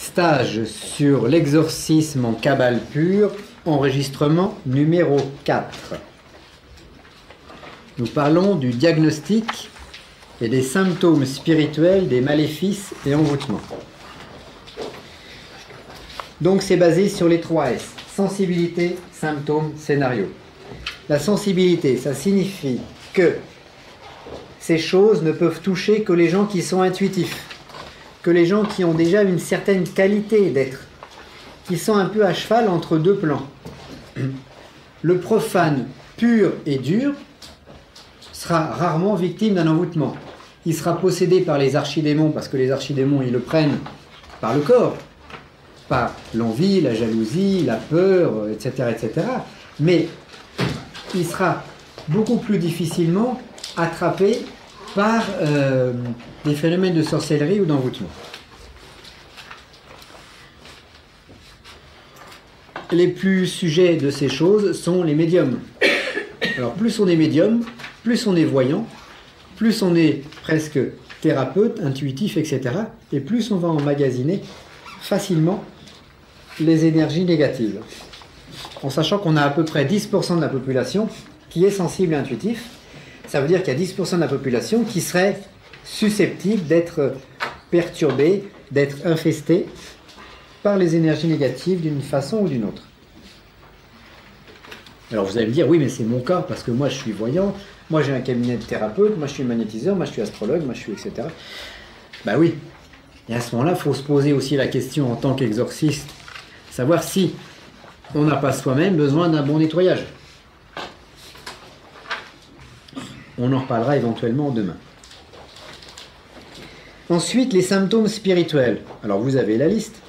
Stage sur l'exorcisme en Kabbale pure, enregistrement numéro 4. Nous parlons du diagnostic et des symptômes spirituels des maléfices et envoûtements. Donc c'est basé sur les 3 S. Sensibilité, symptômes, scénario. La sensibilité, ça signifie que ces choses ne peuvent toucher que les gens qui sont intuitifs, que les gens qui ont déjà une certaine qualité d'être, qui sont un peu à cheval entre 2 plans. Le profane pur et dur sera rarement victime d'un envoûtement. Il sera possédé par les archidémons, parce que les archidémons, ils le prennent par le corps, par l'envie, la jalousie, la peur, etc., etc. Mais il sera beaucoup plus difficilement attrapé par des phénomènes de sorcellerie ou d'envoûtement. Les plus sujets de ces choses sont les médiums. Alors plus on est médium, plus on est voyant, plus on est presque thérapeute, intuitif, etc. Et plus on va emmagasiner facilement les énergies négatives. En sachant qu'on a à peu près 10% de la population qui est sensible et intuitif, ça veut dire qu'il y a 10% de la population qui serait susceptible d'être perturbée, d'être infestée par les énergies négatives d'une façon ou d'une autre. Alors vous allez me dire, oui mais c'est mon cas, parce que moi je suis voyant, moi j'ai un cabinet de thérapeute, moi je suis magnétiseur, moi je suis astrologue, moi je suis etc. Ben oui, et à ce moment-là, il faut se poser aussi la question en tant qu'exorciste, savoir si on n'a pas soi-même besoin d'un bon nettoyage. On en reparlera éventuellement demain. Ensuite, les symptômes spirituels. Alors vous avez la liste.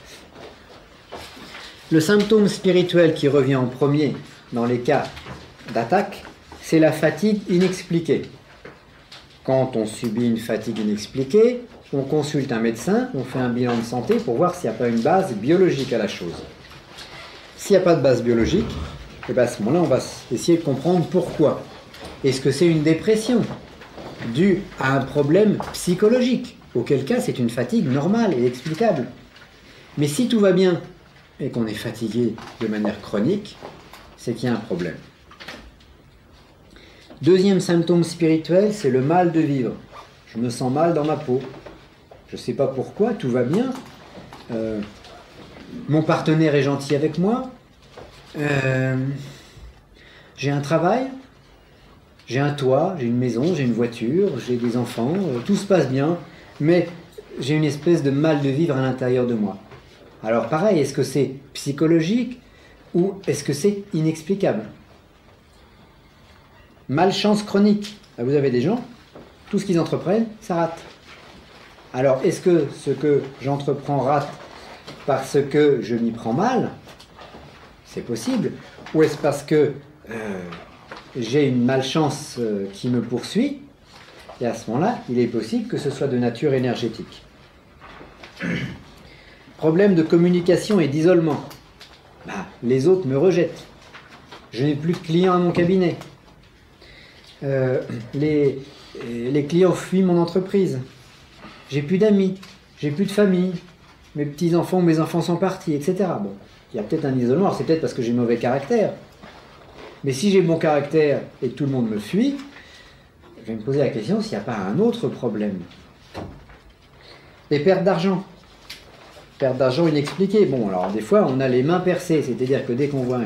Le symptôme spirituel qui revient en premier dans les cas d'attaque, c'est la fatigue inexpliquée. Quand on subit une fatigue inexpliquée, on consulte un médecin, on fait un bilan de santé pour voir s'il n'y a pas une base biologique à la chose. S'il n'y a pas de base biologique, et bien à ce moment-là, on va essayer de comprendre pourquoi. Est-ce que c'est une dépression due à un problème psychologique? Auquel cas, c'est une fatigue normale et explicable. Mais si tout va bien et qu'on est fatigué de manière chronique, c'est qu'il y a un problème. Deuxième symptôme spirituel, c'est le mal de vivre. Je me sens mal dans ma peau. Je ne sais pas pourquoi, tout va bien. Mon partenaire est gentil avec moi. J'ai un travail. J'ai un toit, j'ai une maison, j'ai une voiture, j'ai des enfants. Tout se passe bien. Mais j'ai une espèce de mal de vivre à l'intérieur de moi. Alors pareil, est-ce que c'est psychologique ou est-ce que c'est inexplicable? Malchance chronique. Vous avez des gens, tout ce qu'ils entreprennent, ça rate. Alors est-ce que ce que j'entreprends rate parce que je m'y prends mal? C'est possible. Ou est-ce parce que j'ai une malchance qui me poursuit? Et à ce moment-là, il est possible que ce soit de nature énergétique. Problème de communication et d'isolement. Les autres me rejettent. Je n'ai plus de clients à mon cabinet. Les clients fuient mon entreprise. J'ai plus d'amis. J'ai plus de famille. Mes petits-enfants ou mes enfants sont partis, etc. Bon, il y a peut-être un isolement. Alors c'est peut-être parce que j'ai mauvais caractère. Mais si j'ai bon caractère et que tout le monde me fuit, je vais me poser la question s'il n'y a pas un autre problème. Les pertes d'argent. Perte d'argent inexpliquée. Bon, alors des fois, on a les mains percées. C'est-à-dire que dès qu'on voit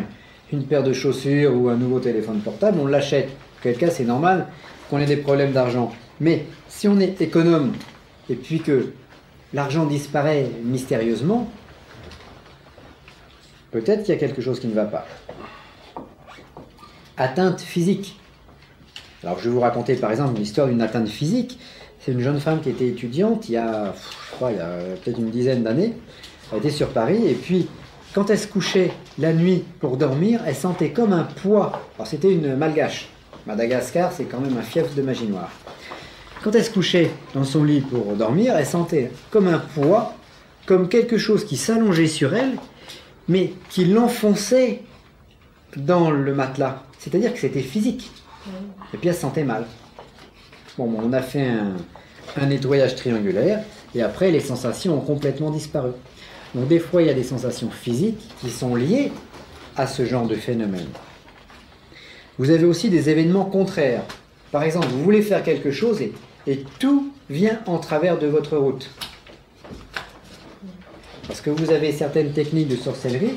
une paire de chaussures ou un nouveau téléphone portable, on l'achète. En quel cas, c'est normal qu'on ait des problèmes d'argent. Mais si on est économe et puis que l'argent disparaît mystérieusement, peut-être qu'il y a quelque chose qui ne va pas. Atteinte physique. Alors je vais vous raconter par exemple l'histoire d'une atteinte physique. C'est une jeune femme qui était étudiante il y a peut-être une dizaine d'années. Elle était sur Paris et puis quand elle se couchait la nuit pour dormir, elle sentait comme un poids. Alors c'était une malgache. Madagascar, c'est quand même un fief de magie noire. Quand elle se couchait dans son lit pour dormir, elle sentait comme un poids, comme quelque chose qui s'allongeait sur elle, mais qui l'enfonçait dans le matelas. C'est-à-dire que c'était physique. Et puis elle se sentait mal. Bon, on a fait un nettoyage triangulaire et après les sensations ont complètement disparu. Donc des fois, il y a des sensations physiques qui sont liées à ce genre de phénomène. Vous avez aussi des événements contraires. Par exemple, vous voulez faire quelque chose et tout vient en travers de votre route. Parce que vous avez certaines techniques de sorcellerie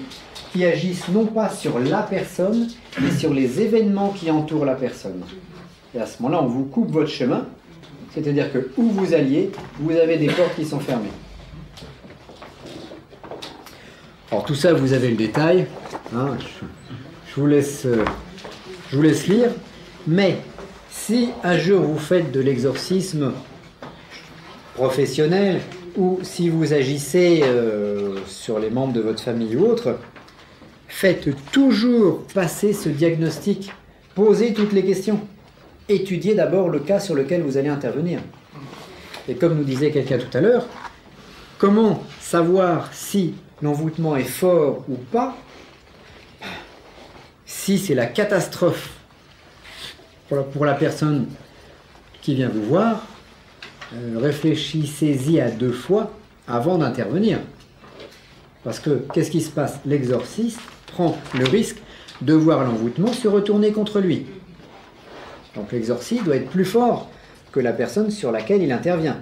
qui agissent non pas sur la personne, mais sur les événements qui entourent la personne. Et à ce moment-là, on vous coupe votre chemin, c'est-à-dire que où vous alliez, vous avez des portes qui sont fermées. Alors tout ça, vous avez le détail. Hein, je vous laisse lire. Mais si un jour vous faites de l'exorcisme professionnel, ou si vous agissez sur les membres de votre famille ou autre, faites toujours passer ce diagnostic. Posez toutes les questions. Étudiez d'abord le cas sur lequel vous allez intervenir. Et comme nous disait quelqu'un tout à l'heure, comment savoir si l'envoûtement est fort ou pas? Si c'est la catastrophe pour la personne qui vient vous voir, réfléchissez-y à 2 fois avant d'intervenir. Parce que, qu'est-ce qui se passe? L'exorciste prend le risque de voir l'envoûtement se retourner contre lui. Donc l'exorciste doit être plus fort que la personne sur laquelle il intervient.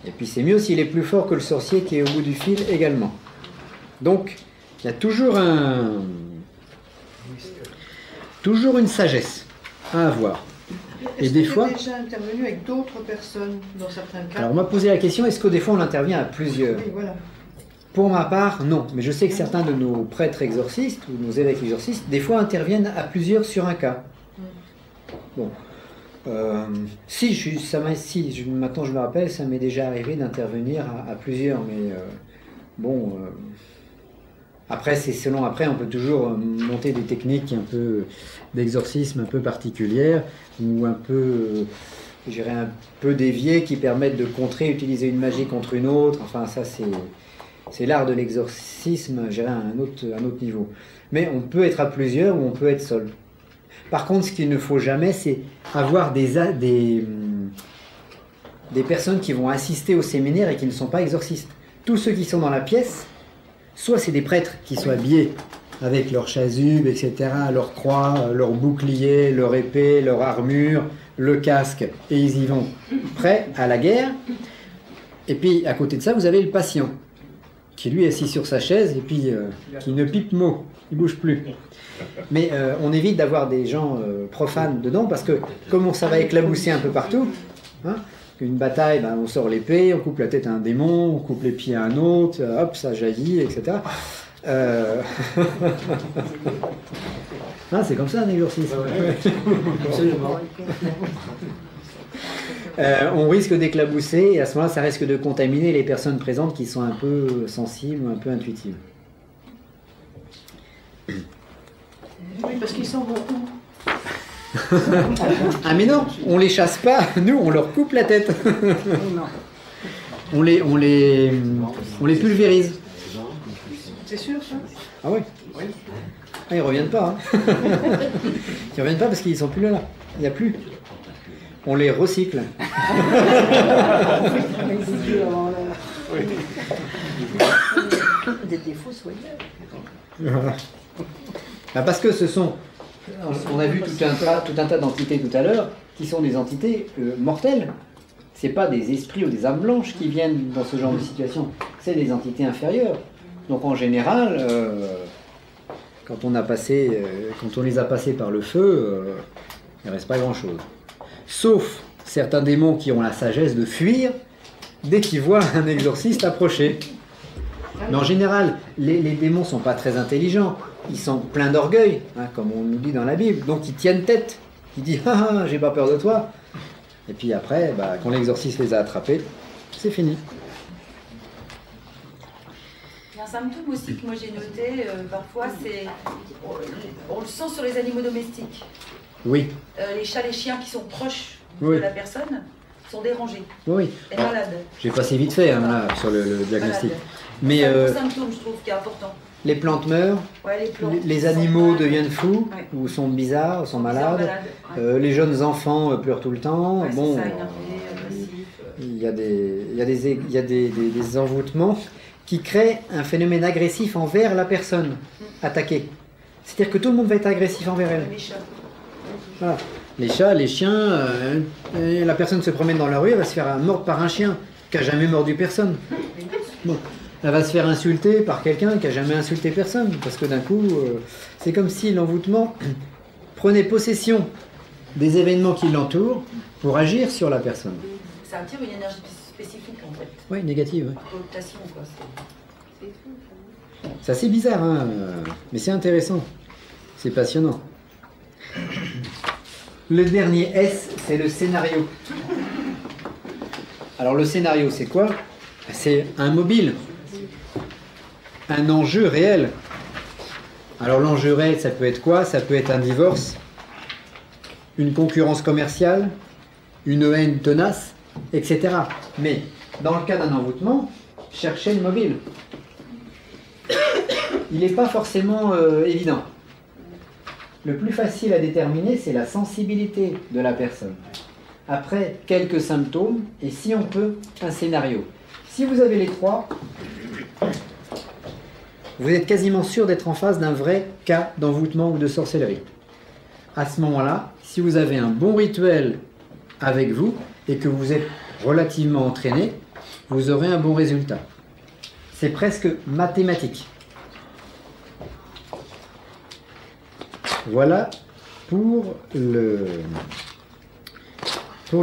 Et puis c'est mieux s'il est plus fort que le sorcier qui est au bout du fil également. Donc, il y a toujours une sagesse à avoir. Et des fois... Est-ce que tu es déjà intervenu avec d'autres personnes dans certains cas? Alors on m'a posé la question, est-ce que des fois on intervient à plusieurs? Oui, voilà. Pour ma part, non. Mais je sais que certains de nos prêtres exorcistes, ou nos évêques exorcistes, des fois interviennent à plusieurs sur un cas. Bon. Maintenant je me rappelle, ça m'est déjà arrivé d'intervenir à plusieurs, mais bon... Après, c'est selon. Après, on peut toujours monter des techniques un peu d'exorcisme un peu particulières ou un peu, je dirais, un peu déviées qui permettent de contrer, utiliser une magie contre une autre. Enfin, ça, c'est l'art de l'exorcisme, je dirais, à un autre niveau. Mais on peut être à plusieurs ou on peut être seul. Par contre, ce qu'il ne faut jamais, c'est avoir des personnes qui vont assister au séminaire et qui ne sont pas exorcistes. Tous ceux qui sont dans la pièce, soit c'est des prêtres qui sont habillés avec leur chasuble, etc., leur croix, leur bouclier, leur épée, leur armure, le casque, et ils y vont prêts à la guerre. Et puis, à côté de ça, vous avez le patient, qui lui est assis sur sa chaise et puis qui ne pipe mot, il ne bouge plus. Mais on évite d'avoir des gens profanes dedans, parce que comme ça va éclabousser un peu partout, hein, une bataille, ben, on sort l'épée, on coupe la tête à un démon, on coupe les pieds à un autre, hop, ça jaillit, etc. Ah, c'est comme ça un exorcisme. Absolument. On risque d'éclabousser, et à ce moment-là, ça risque de contaminer les personnes présentes qui sont un peu sensibles ou un peu intuitives. Oui, parce qu'ils s'en vont où? Ah mais non, on les chasse pas, nous on leur coupe la tête. on les pulvérise. C'est sûr ça? Ah oui. Ah, ils reviennent pas. Hein. Ils reviennent pas parce qu'ils sont plus là. Il n'y a plus. On les recycle. Des défauts soignés. Bah parce que ce sont... On a vu tout un tas d'entités tout à l'heure qui sont des entités mortelles. Ce n'est pas des esprits ou des âmes blanches qui viennent dans ce genre de situation. C'est des entités inférieures. Donc en général, quand on les a passés par le feu, il ne reste pas grand-chose. Sauf certains démons qui ont la sagesse de fuir dès qu'ils voient un exorciste approcher. Mais en général, les démons ne sont pas très intelligents. Ils sont pleins d'orgueil, hein, comme on nous dit dans la Bible. Donc ils tiennent tête. Ils disent « Ah, j'ai pas peur de toi ». Et puis après, bah, quand l'exorciste les a attrapés, c'est fini. Il y a un symptôme aussi que moi j'ai noté, parfois, c'est... On le sent sur les animaux domestiques. Oui. Les chats, les chiens qui sont proches Oui. de la personne sont dérangés Oui. et malades. J'ai passé vite fait hein, là, sur le diagnostic. Malades. Mais C'est un symptôme, je trouve, qui est important. les plantes meurent, Ouais, les plantes, les sont animaux malades. deviennent fous, Ouais. ou sont bizarres, sont Ils malades. ouais. Les jeunes enfants pleurent tout le temps. Ouais, Bon, c'est ça, énervé, passif. il y a des envoûtements qui crée un phénomène agressif envers la personne attaquée. C'est-à-dire que tout le monde va être agressif envers elle. Les chats. Voilà. Les chats, les chiens, la personne se promène dans la rue, elle va se faire mordre par un chien qui n'a jamais mordu personne. Bon. Elle va se faire insulter par quelqu'un qui n'a jamais insulté personne. Parce que d'un coup, c'est comme si l'envoûtement prenait possession des événements qui l'entourent pour agir sur la personne. Ça attire une énergie spécifique en fait. Oui, négative. Ouais. Cooptation quoi. C'est assez bizarre, hein, mais c'est intéressant. C'est passionnant. Le dernier S, c'est le scénario. Alors le scénario, c'est quoi? C'est un mobile. Un enjeu réel. Alors l'enjeu réel, ça peut être quoi? Ça peut être un divorce, une concurrence commerciale, une haine tenace, etc. Mais dans le cas d'un envoûtement, cherchez le mobile. Il n'est pas forcément évident. Le plus facile à déterminer, c'est la sensibilité de la personne. Après, quelques symptômes, et si on peut, un scénario. Si vous avez les trois, vous êtes quasiment sûr d'être en face d'un vrai cas d'envoûtement ou de sorcellerie. À ce moment-là, si vous avez un bon rituel avec vous et que vous êtes relativement entraîné, vous aurez un bon résultat. C'est presque mathématique. Voilà pour le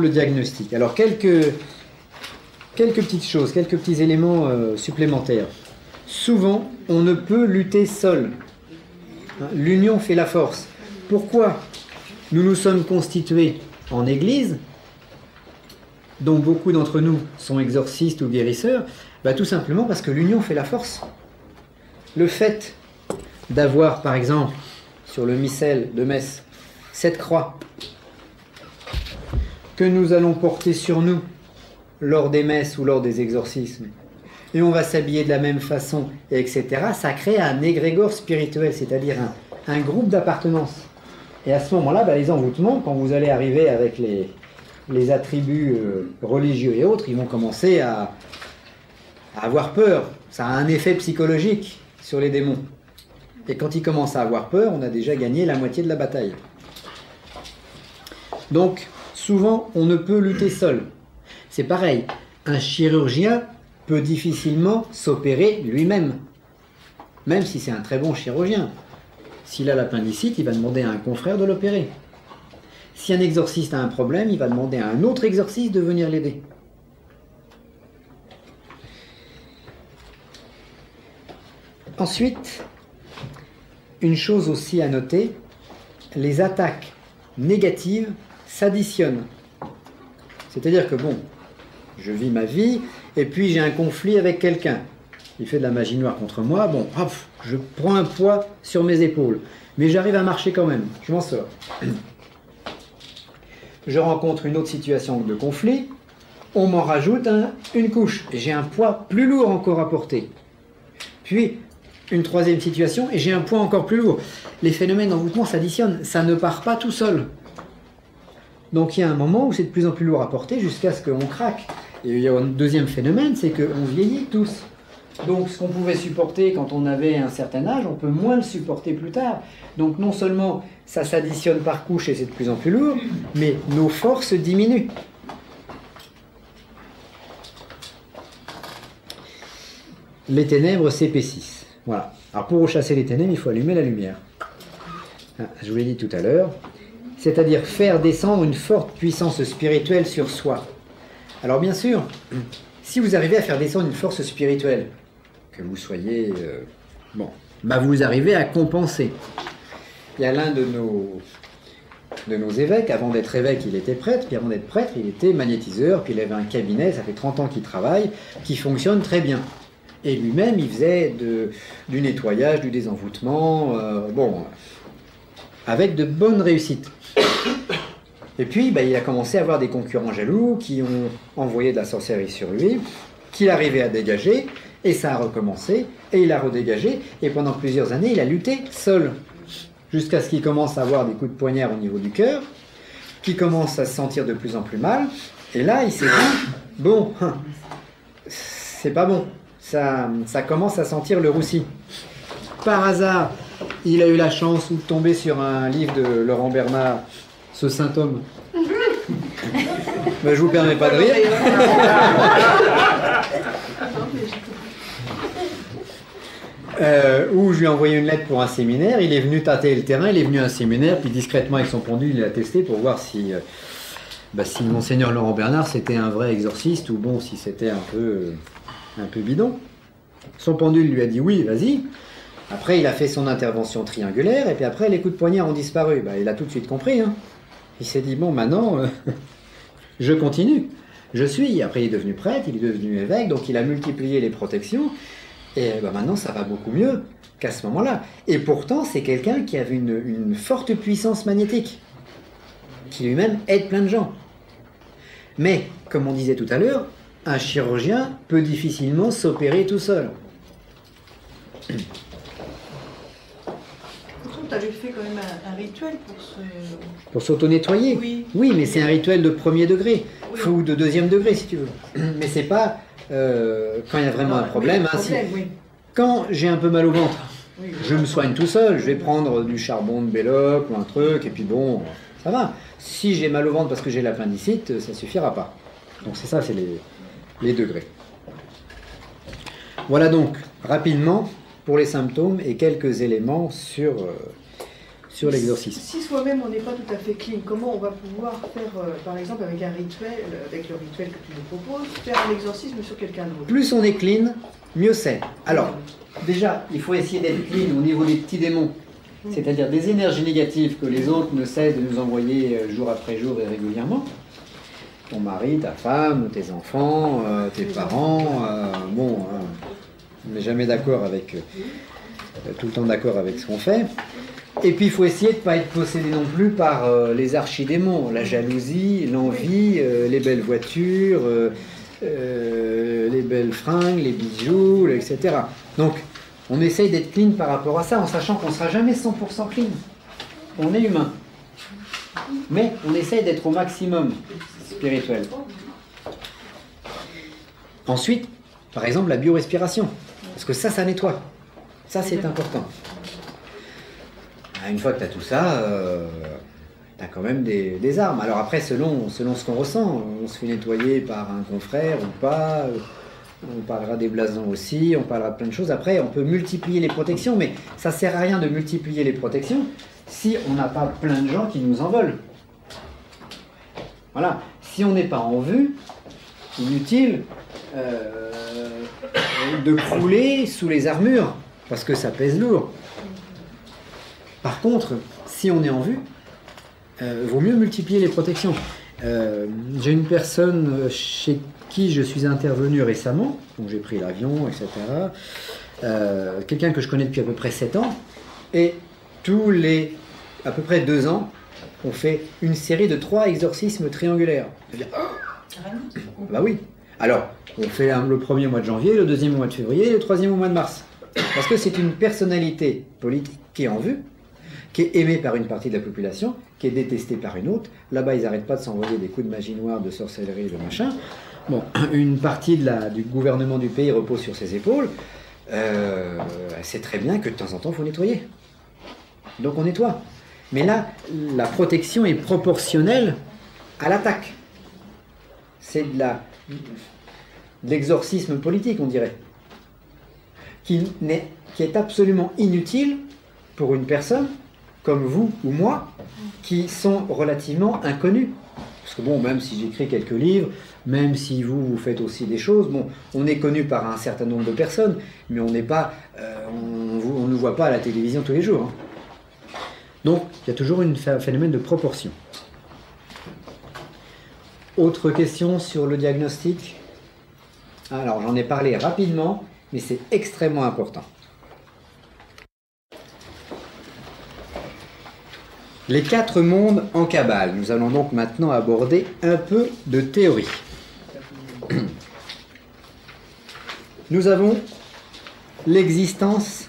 diagnostic. Alors quelques petites choses, quelques petits éléments supplémentaires. Souvent, on ne peut lutter seul. L'union fait la force. Pourquoi nous nous sommes constitués en Église, dont beaucoup d'entre nous sont exorcistes ou guérisseurs? Tout simplement parce que l'union fait la force. Le fait d'avoir, par exemple, sur le missel de Metz, cette croix que nous allons porter sur nous lors des messes ou lors des exorcismes, et on va s'habiller de la même façon, etc., ça crée un égrégore spirituel, c'est-à-dire un groupe d'appartenance. Et à ce moment-là, les envoûtements, quand vous allez arriver avec les attributs religieux et autres, ils vont commencer à avoir peur. Ça a un effet psychologique sur les démons. Et quand ils commencent à avoir peur, on a déjà gagné la moitié de la bataille. Donc, souvent, on ne peut lutter seul. C'est pareil, un chirurgien peut difficilement s'opérer lui-même, même si c'est un très bon chirurgien. S'il a l'appendicite, il va demander à un confrère de l'opérer. Si un exorciste a un problème, il va demander à un autre exorciste de venir l'aider. Ensuite, une chose aussi à noter, les attaques négatives s'additionnent. C'est-à-dire que je vis ma vie, et puis j'ai un conflit avec quelqu'un. Il fait de la magie noire contre moi, je prends un poids sur mes épaules. Mais j'arrive à marcher quand même, je m'en sors. Je rencontre une autre situation de conflit, on m'en rajoute une couche, et j'ai un poids plus lourd encore à porter. Puis, une troisième situation, et j'ai un poids encore plus lourd. Les phénomènes d'envoûtement s'additionnent, ça ne part pas tout seul. Donc il y a un moment où c'est de plus en plus lourd à porter jusqu'à ce qu'on craque. Et il y a un deuxième phénomène, c'est qu'on vieillit tous. Donc ce qu'on pouvait supporter quand on avait un certain âge, on peut moins le supporter plus tard. Donc non seulement ça s'additionne par couche et c'est de plus en plus lourd, mais nos forces diminuent. Les ténèbres s'épaississent. Voilà. Alors pour chasser les ténèbres, il faut allumer la lumière. Je vous l'ai dit tout à l'heure. C'est-à-dire faire descendre une forte puissance spirituelle sur soi. Alors bien sûr, si vous arrivez à faire descendre une force spirituelle, que vous soyez... vous arrivez à compenser. Il y a l'un de nos évêques, avant d'être évêque, il était prêtre, puis avant d'être prêtre, il était magnétiseur, puis il avait un cabinet, ça fait 30 ans qu'il travaille, qui fonctionne très bien. Et lui-même, il faisait du nettoyage, du désenvoûtement, avec de bonnes réussites. Et puis, il a commencé à avoir des concurrents jaloux qui ont envoyé de la sorcellerie sur lui, qu'il arrivait à dégager, et ça a recommencé, et il a redégagé, et pendant plusieurs années, il a lutté seul, jusqu'à ce qu'il commence à avoir des coups de poignard au niveau du cœur, qu'il commence à se sentir de plus en plus mal, et là, il s'est dit, c'est pas bon, ça commence à sentir le roussi. Par hasard, il a eu la chance de tomber sur un livre de Laurent Bernard, ce saint homme. Ben, je vous permets pas de rire. Où je lui ai envoyé une lettre pour un séminaire. Il est venu tâter le terrain, il est venu à un séminaire, puis discrètement avec son pendule, il a testé pour voir si Monseigneur Laurent Bernard c'était un vrai exorciste ou bon, si c'était un peu bidon. Son pendule lui a dit oui, vas-y. Après, il a fait son intervention triangulaire, et puis après, les coups de poignard ont disparu. Ben, il a tout de suite compris. Hein. Il s'est dit, bon, maintenant, je continue. Je suis. Après, il est devenu prêtre, il est devenu évêque, donc il a multiplié les protections. Et ben, maintenant, ça va beaucoup mieux qu'à ce moment-là. Et pourtant, c'est quelqu'un qui avait une forte puissance magnétique, qui lui-même aide plein de gens. Mais, comme on disait tout à l'heure, un chirurgien peut difficilement s'opérer tout seul. Tu avais fait quand même un rituel pour s'auto-nettoyer. Oui. Oui, mais c'est un rituel de premier degré, Oui. ou de deuxième degré si tu veux. Mais c'est pas quand il y a vraiment un problème. Oui, Hein, oui. Quand j'ai un peu mal au ventre, Oui. je me soigne tout seul. Je vais prendre du charbon de Belloc ou un truc, et puis bon, ça va. Si j'ai mal au ventre parce que j'ai l'appendicite, ça suffira pas. Donc c'est ça, c'est les degrés. Voilà donc, rapidement, pour les symptômes et quelques éléments sur l'exorcisme. Si soi-même on n'est pas tout à fait clean, comment on va pouvoir faire, par exemple avec un rituel, avec le rituel que tu nous proposes, faire un exorcisme sur quelqu'un d'autre? Plus on est clean, mieux c'est. Alors, déjà, il faut essayer d'être clean au niveau des petits démons, c'est-à-dire des énergies négatives que les autres ne cessent de nous envoyer jour après jour et régulièrement. Ton mari, ta femme, tes enfants, tes parents, bon, on n'est jamais d'accord avec, tout le temps d'accord avec ce qu'on fait. Et puis il faut essayer de ne pas être possédé non plus par les archidémons, la jalousie, l'envie, les belles voitures, les belles fringues, les bijoux, etc. Donc on essaye d'être clean par rapport à ça, en sachant qu'on ne sera jamais 100% clean. On est humain. Mais on essaye d'être au maximum spirituel. Ensuite, par exemple, la biorespiration. Parce que ça nettoie. Ça, c'est important. Une fois que tu as tout ça, tu as quand même des armes. Alors après, selon ce qu'on ressent, on se fait nettoyer par un confrère ou pas. On parlera des blasons aussi, on parlera de plein de choses. Après, on peut multiplier les protections, mais ça ne sert à rien de multiplier les protections si on n'a pas plein de gens qui nous en veulent. Voilà. Si on n'est pas en vue, inutile de crouler sous les armures, parce que ça pèse lourd. Par contre, si on est en vue, vaut mieux multiplier les protections. J'ai une personne chez qui je suis intervenu récemment, donc j'ai pris l'avion, etc. Quelqu'un que je connais depuis à peu près 7 ans, et tous les à peu près 2 ans, on fait une série de 3 exorcismes triangulaires. Bah oui. Alors, on fait le premier au mois de janvier, le deuxième au mois de février, le troisième au mois de mars. Parce que c'est une personnalité politique qui est en vue, qui est aimée par une partie de la population, qui est détestée par une autre. Là-bas, ils n'arrêtent pas de s'envoyer des coups de magie noire, de sorcellerie, de machin. Bon, une partie du gouvernement du pays repose sur ses épaules. C'est très bien que de temps en temps, il faut nettoyer. Donc on nettoie. Mais là, la protection est proportionnelle à l'attaque. C'est de l'exorcisme politique, on dirait, qui est absolument inutile pour une personne comme vous ou moi, qui sont relativement inconnus. Parce que bon, même si j'écris quelques livres, même si vous faites aussi des choses, bon, on est connu par un certain nombre de personnes, mais on n'est pas, on ne voit pas à la télévision tous les jours. Hein. Donc, il y a toujours un phénomène de proportion. Autre question sur le diagnostic? Alors, j'en ai parlé rapidement, mais c'est extrêmement important. Les 4 mondes en Kabbale. Nous allons donc maintenant aborder un peu de théorie. Nous avons l'existence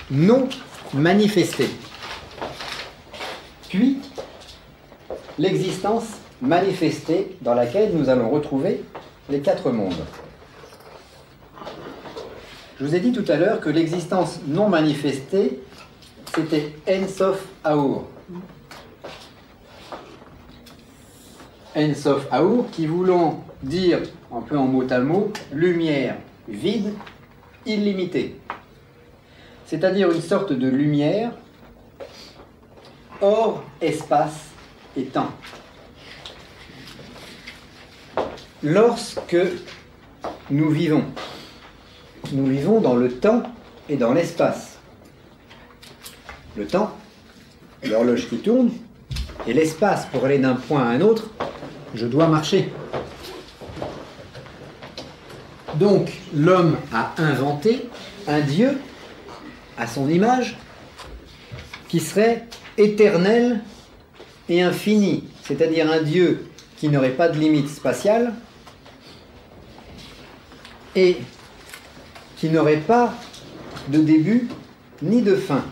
non manifestée, puis l'existence manifestée dans laquelle nous allons retrouver les 4 mondes. Je vous ai dit tout à l'heure que l'existence non manifestée, c'était En Sof Aour. En Sof Aour, qui voulant dire, un peu en mot à mot, lumière vide, illimitée. C'est-à-dire une sorte de lumière hors espace et temps. Lorsque nous vivons dans le temps et dans l'espace. Le temps, l'horloge qui tourne, et l'espace, pour aller d'un point à un autre, je dois marcher. Donc, l'homme a inventé un Dieu, à son image, qui serait éternel et infini, c'est-à-dire un Dieu qui n'aurait pas de limite spatiale et qui n'aurait pas de début ni de fin.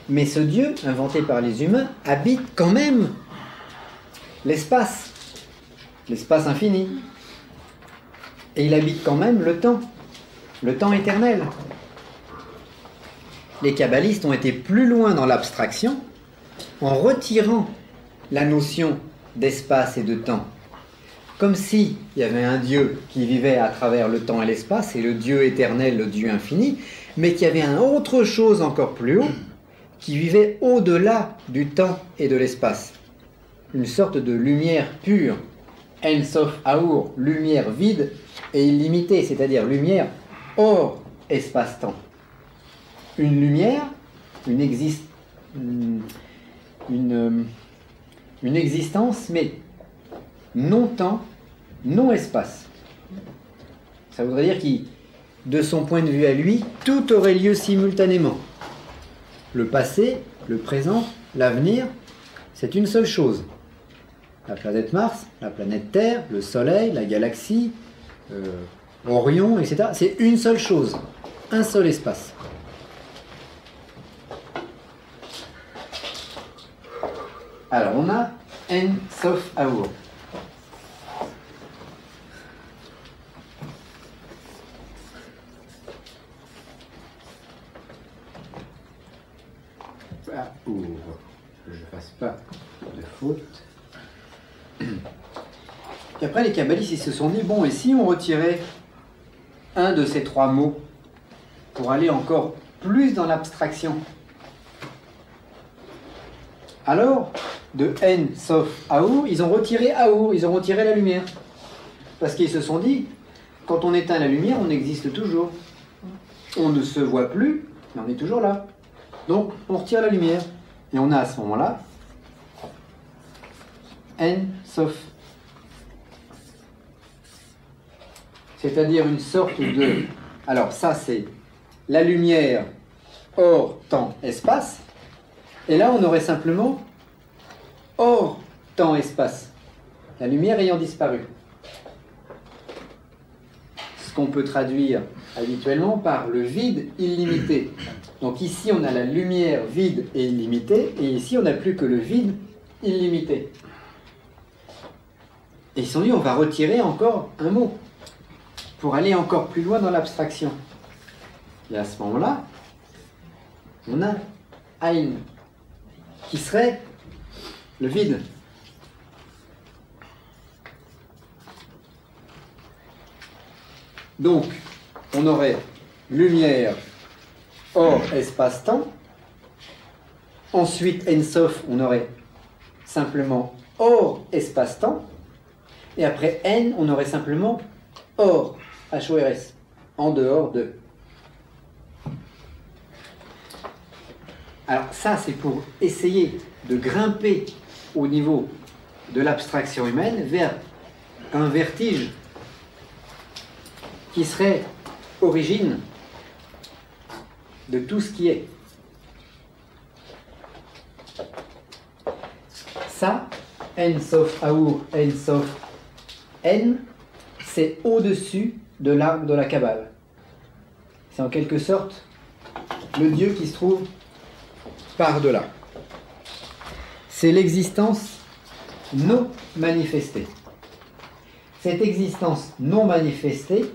Mais ce Dieu, inventé par les humains, habite quand même l'espace infini. Et il habite quand même le temps éternel. Les kabbalistes ont été plus loin dans l'abstraction en retirant la notion d'espace et de temps. Comme s'il y avait un Dieu qui vivait à travers le temps et l'espace, et le Dieu éternel, le Dieu infini, mais qu'il y avait un autre chose encore plus haut, qui vivait au-delà du temps et de l'espace. Une sorte de lumière pure, En Sof Aour, lumière vide et illimitée, c'est-à-dire lumière hors espace-temps. Une lumière, une existence, mais non temps, non espace. Ça voudrait dire que, de son point de vue à lui, tout aurait lieu simultanément. Le passé, le présent, l'avenir, c'est une seule chose. La planète Mars, la planète Terre, le Soleil, la galaxie, Orion, etc. C'est une seule chose, un seul espace. Alors, on a En Sof Aour. Aour. Que je ne fasse pas de faute. Puis après, les kabbalistes, ils se sont dit, bon, et si on retirait un de ces trois mots pour aller encore plus dans l'abstraction? Alors, de En Sof Aour, ils ont retiré Aour, ils ont retiré la lumière. Parce qu'ils se sont dit, quand on éteint la lumière, on existe toujours. On ne se voit plus, mais on est toujours là. Donc, on retire la lumière. Et on a à ce moment-là En Sof. C'est-à-dire une sorte de... Alors ça, c'est la lumière hors temps, espace. Et là, on aurait simplement hors temps, espace. La lumière ayant disparu. Ce qu'on peut traduire habituellement par le vide illimité. Donc ici, on a la lumière vide et illimitée, et ici, on n'a plus que le vide illimité. Et ils se sont dit, on va retirer encore un mot, pour aller encore plus loin dans l'abstraction. Et à ce moment-là, on a Aïn, qui serait le vide. Donc, on aurait lumière hors espace-temps. Ensuite, En Sof, on aurait simplement hors espace-temps. Et après N, on aurait simplement hors, H-O-R-S, en dehors de. Alors ça, c'est pour essayer de grimper au niveau de l'abstraction humaine vers un vertige qui serait origine de tout ce qui est. Ça, En Sof Aour, En Sof N, c'est au-dessus de l'arbre de la Kabbale. C'est en quelque sorte le Dieu qui se trouve par-delà. C'est l'existence non manifestée. Cette existence non manifestée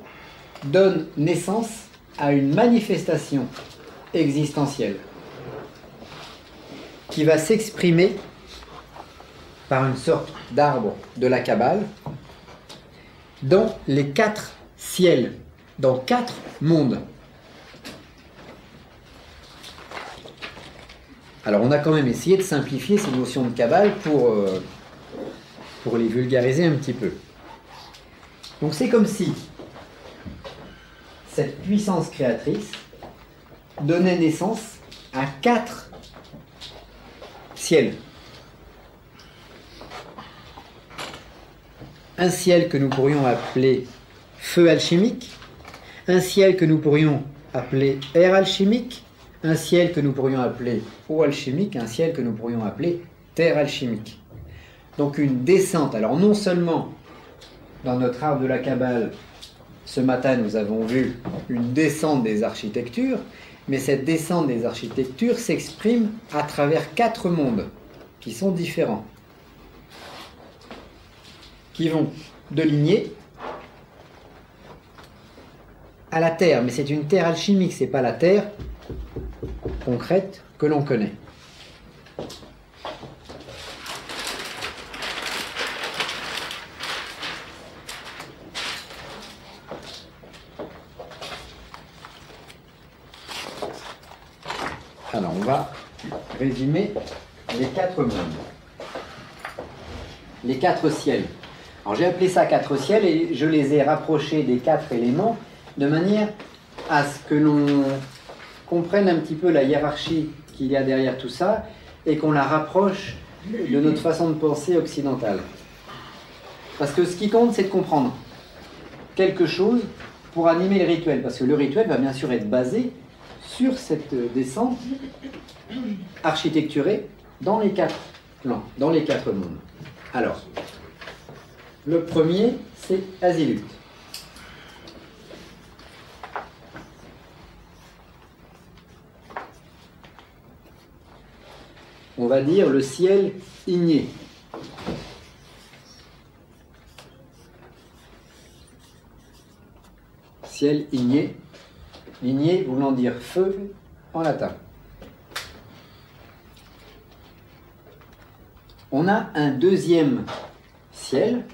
donne naissance à une manifestation existentielle qui va s'exprimer par une sorte d'arbre de la Kabbale dans les 4 ciels, dans 4 mondes. Alors on a quand même essayé de simplifier ces notions de Kabbale pour les vulgariser un petit peu. Donc c'est comme si cette puissance créatrice donnait naissance à 4 ciels. Un ciel que nous pourrions appeler feu alchimique, un ciel que nous pourrions appeler air alchimique, un ciel que nous pourrions appeler eau alchimique, un ciel que nous pourrions appeler terre alchimique. Donc une descente. Alors non seulement dans notre arbre de la Kabbale, ce matin nous avons vu une descente des architectures, mais cette descente des architectures s'exprime à travers 4 mondes qui sont différents, qui vont de l'ignée à la terre, mais c'est une terre alchimique, c'est pas la terre concrète que l'on connaît. Alors on va résumer les 4 mondes, les 4 ciels. Alors j'ai appelé ça 4 ciels et je les ai rapprochés des 4 éléments de manière à ce que l'on comprenne un petit peu la hiérarchie qu'il y a derrière tout ça et qu'on la rapproche de notre façon de penser occidentale. Parce que ce qui compte, c'est de comprendre quelque chose pour animer le rituel. Parce que le rituel va bien sûr être basé sur cette descente architecturée dans les 4 plans, dans les 4 mondes. Alors, le premier, c'est Azilut. On va dire le ciel igné. Ciel igné. Igné voulant dire feu en latin. On a un deuxième ciel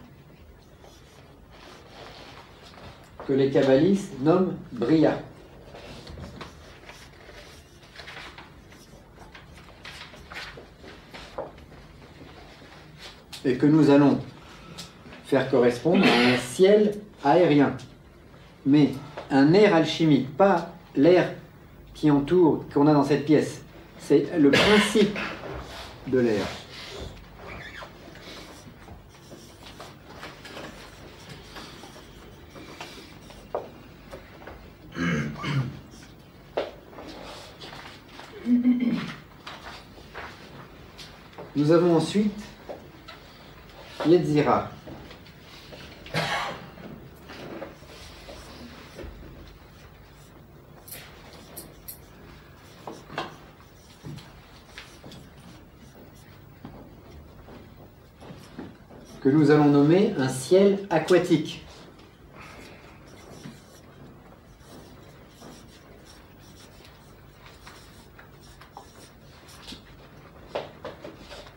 que les kabbalistes nomment Bria. Et que nous allons faire correspondre à un ciel aérien. Mais un air alchimique, pas l'air qui entoure, qu'on a dans cette pièce. C'est le principe de l'air. Nous avons ensuite Yetzira. Que nous allons nommer un ciel aquatique.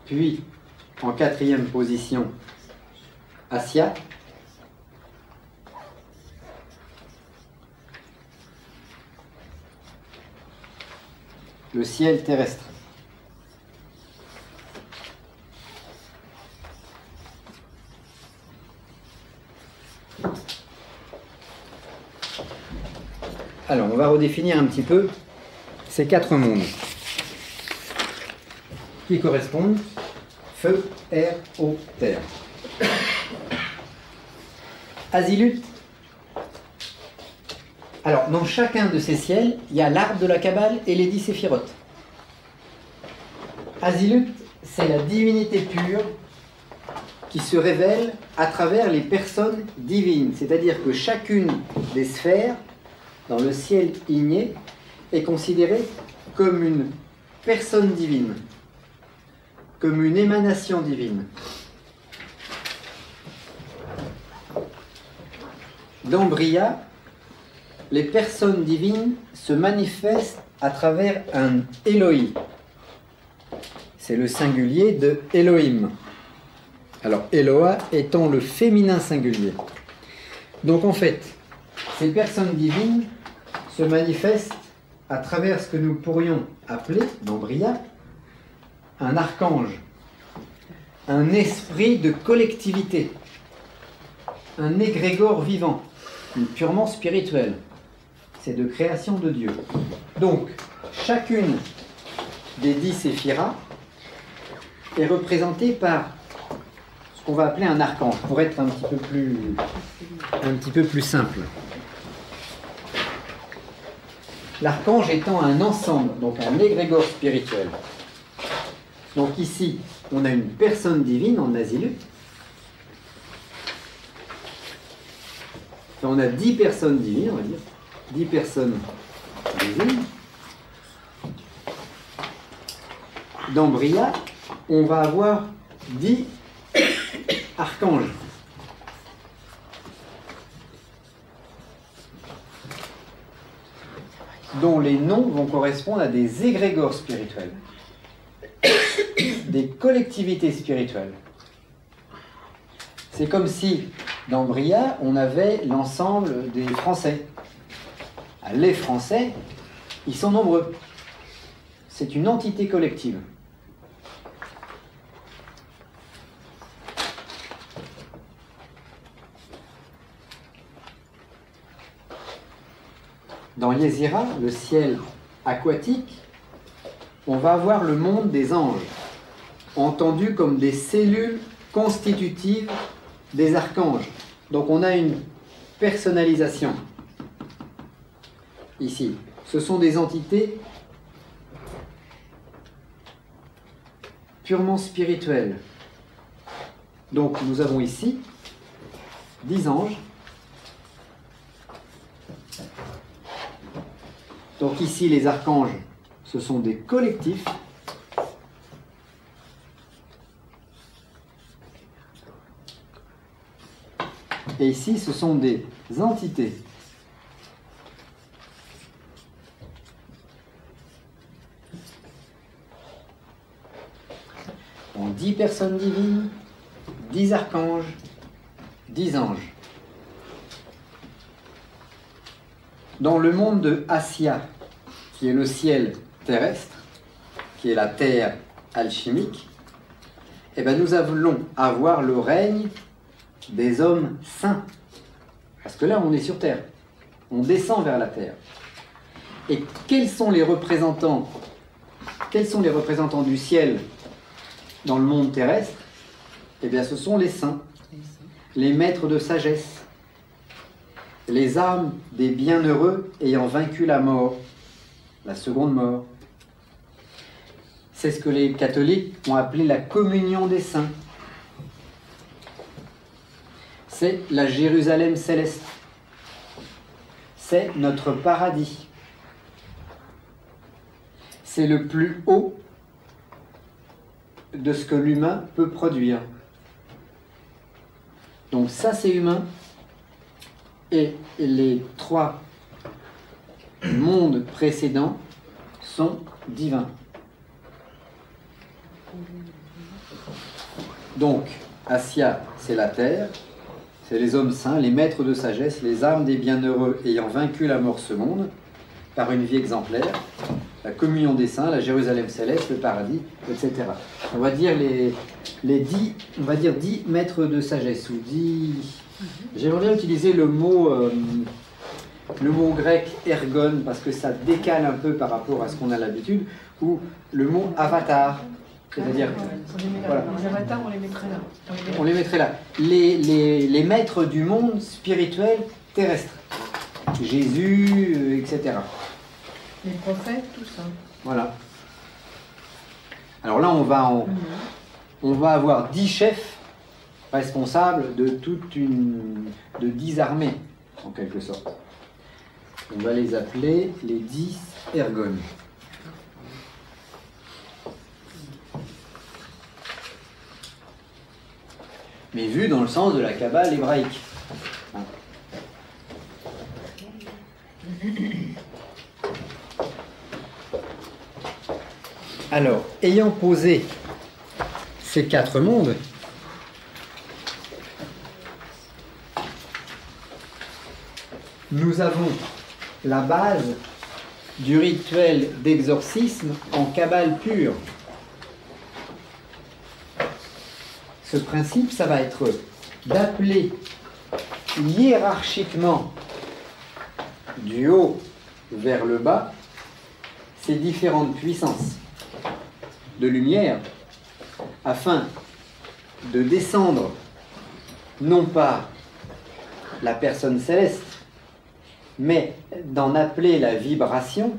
Puis, en 4e position, Assia. Le ciel terrestre. Alors, on va redéfinir un petit peu ces 4 mondes qui correspondent feu, air, eau, terre. Azilut. Alors, dans chacun de ces ciels, il y a l'arbre de la Kabbale et les 10 séphirotes. Azilut, c'est la divinité pure qui se révèle à travers les personnes divines. C'est-à-dire que chacune des sphères dans le ciel igné est considérée comme une personne divine, comme une émanation divine. Dans Bria, les personnes divines se manifestent à travers un Eloi. C'est le singulier de Elohim. Alors, Eloah étant le féminin singulier. Donc, en fait, ces personnes divines se manifestent à travers ce que nous pourrions appeler, dans Bria, un archange, un esprit de collectivité, un égrégore vivant, purement spirituel. C'est de création de Dieu. Donc, chacune des 10 séphiras est représentée par ce qu'on va appeler un archange, pour être un petit peu plus simple. L'archange étant un ensemble, donc un égrégore spirituel. Donc ici, on a une personne divine en Asilut. Enfin, on a 10 personnes divines, on va dire. 10 personnes divines. Dans Bria, on va avoir 10 archanges. Dont les noms vont correspondre à des égrégores spirituels, des collectivités spirituelles. C'est comme si, dans Bria, on avait l'ensemble des Français. Les Français, ils sont nombreux. C'est une entité collective. Dans Yézira, le ciel aquatique, on va avoir le monde des anges, entendu comme des cellules constitutives des archanges. Donc on a une personnalisation ici. Ce sont des entités purement spirituelles. Donc nous avons ici 10 anges. Donc ici, les archanges, ce sont des collectifs. Et ici, ce sont des entités. Donc 10 personnes divines, 10 archanges, 10 anges. Dans le monde de Assia, qui est le ciel terrestre, qui est la terre alchimique, eh bien nous allons avoir le règne des hommes saints. Parce que là, on est sur terre. On descend vers la terre. Et quels sont les représentants du ciel dans le monde terrestre? Eh bien, ce sont les saints, les maîtres de sagesse, les âmes des bienheureux ayant vaincu la mort, la seconde mort. C'est ce que les catholiques ont appelé la communion des saints. C'est la Jérusalem céleste. C'est notre paradis. C'est le plus haut de ce que l'humain peut produire. Donc ça, c'est humain. Et les 3 mondes précédents sont divins. Donc, Assia, c'est la terre, c'est les hommes saints, les maîtres de sagesse, les âmes des bienheureux ayant vaincu la mort ce monde par une vie exemplaire, la communion des saints, la Jérusalem céleste, le paradis, etc. On va dire les 10 maîtres de sagesse, ou 10... J'aimerais bien utiliser le mot grec ergon, parce que ça décale un peu par rapport à ce qu'on a l'habitude, ou le mot avatar, c'est-à-dire... Voilà. Les avatars, on les mettrait là. On les mettrait là. Les maîtres du monde spirituel terrestre. Jésus, etc. Les prophètes, tout ça. Voilà. Alors là, on va avoir 10 chefs responsables de de 10 armées, en quelque sorte. On va les appeler les 10 ergones. Mais vu dans le sens de la Kabbale hébraïque. Alors, ayant posé ces 4 mondes, nous avons la base du rituel d'exorcisme en Kabbale pure. Ce principe, ça va être d'appeler hiérarchiquement du haut vers le bas ces différentes puissances de lumière afin de descendre non pas la personne céleste, mais d'en appeler la vibration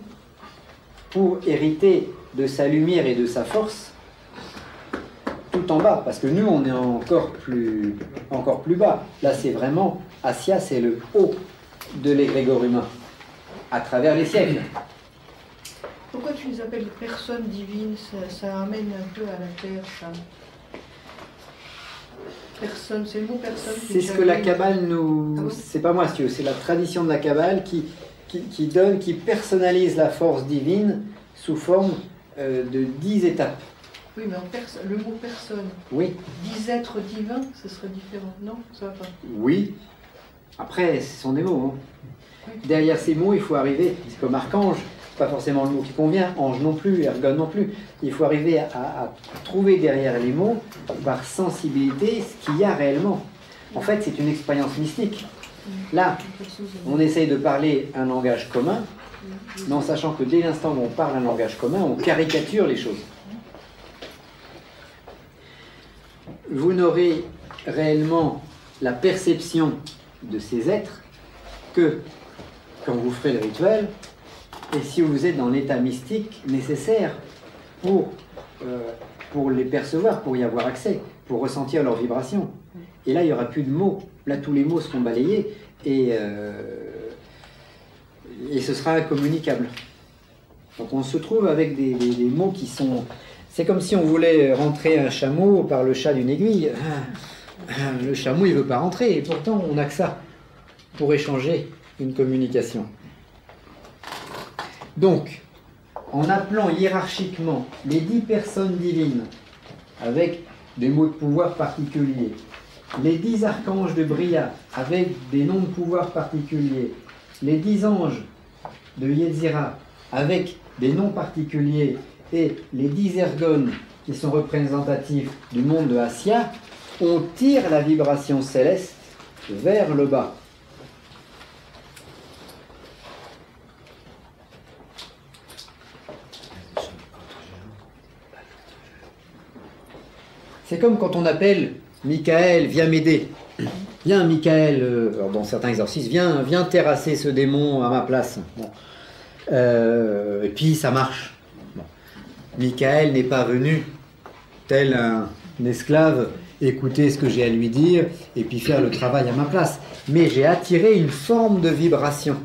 pour hériter de sa lumière et de sa force tout en bas, parce que nous on est encore plus bas. Là c'est vraiment, Assia c'est le haut de l'égrégore humain, à travers les siècles. Pourquoi tu les appelles personnes divines? Ça amène un peu à la terre, ça. Personne, c'est le mot personne. C'est ce que la Kabbale nous... Ah oui, c'est pas moi, c'est la tradition de la Kabbale qui personnalise la force divine sous forme de 10 étapes. Oui, mais le mot personne. Oui. 10 êtres divins, ce serait différent. Non, ça va pas. Oui. Après, ce sont des mots. Hein. Oui. Derrière ces mots, il faut arriver, c'est comme archange, c'est pas forcément le mot qui convient, ange non plus, ergon non plus. Il faut arriver à trouver derrière les mots, par sensibilité, ce qu'il y a réellement. En fait, c'est une expérience mystique. Là, on essaye de parler un langage commun, mais en sachant que dès l'instant où on parle un langage commun, on caricature les choses. Vous n'aurez réellement la perception de ces êtres que quand vous ferez le rituel et si vous êtes dans l'état mystique nécessaire pour les percevoir, pour y avoir accès, pour ressentir leurs vibrations. Et là, il n'y aura plus de mots. Là, tous les mots seront balayés et ce sera incommunicable. Donc on se trouve avec des mots qui sont... C'est comme si on voulait rentrer un chameau par le chat d'une aiguille. Le chameau, il ne veut pas rentrer. Et pourtant, on n'a que ça pour échanger une communication. Donc, en appelant hiérarchiquement les 10 personnes divines avec des mots de pouvoir particuliers, les 10 archanges de Bria avec des noms de pouvoir particuliers, les 10 anges de Yetzira avec des noms particuliers et les 10 ergones qui sont représentatifs du monde de Assia, on tire la vibration céleste vers le bas. C'est comme quand on appelle Michael, viens m'aider. Viens Michael, dans certains exercices, viens terrasser ce démon à ma place. Bon. Et puis ça marche. Bon. Michael n'est pas venu, tel un esclave, écouter ce que j'ai à lui dire et puis faire le travail à ma place. Mais j'ai attiré une forme de vibration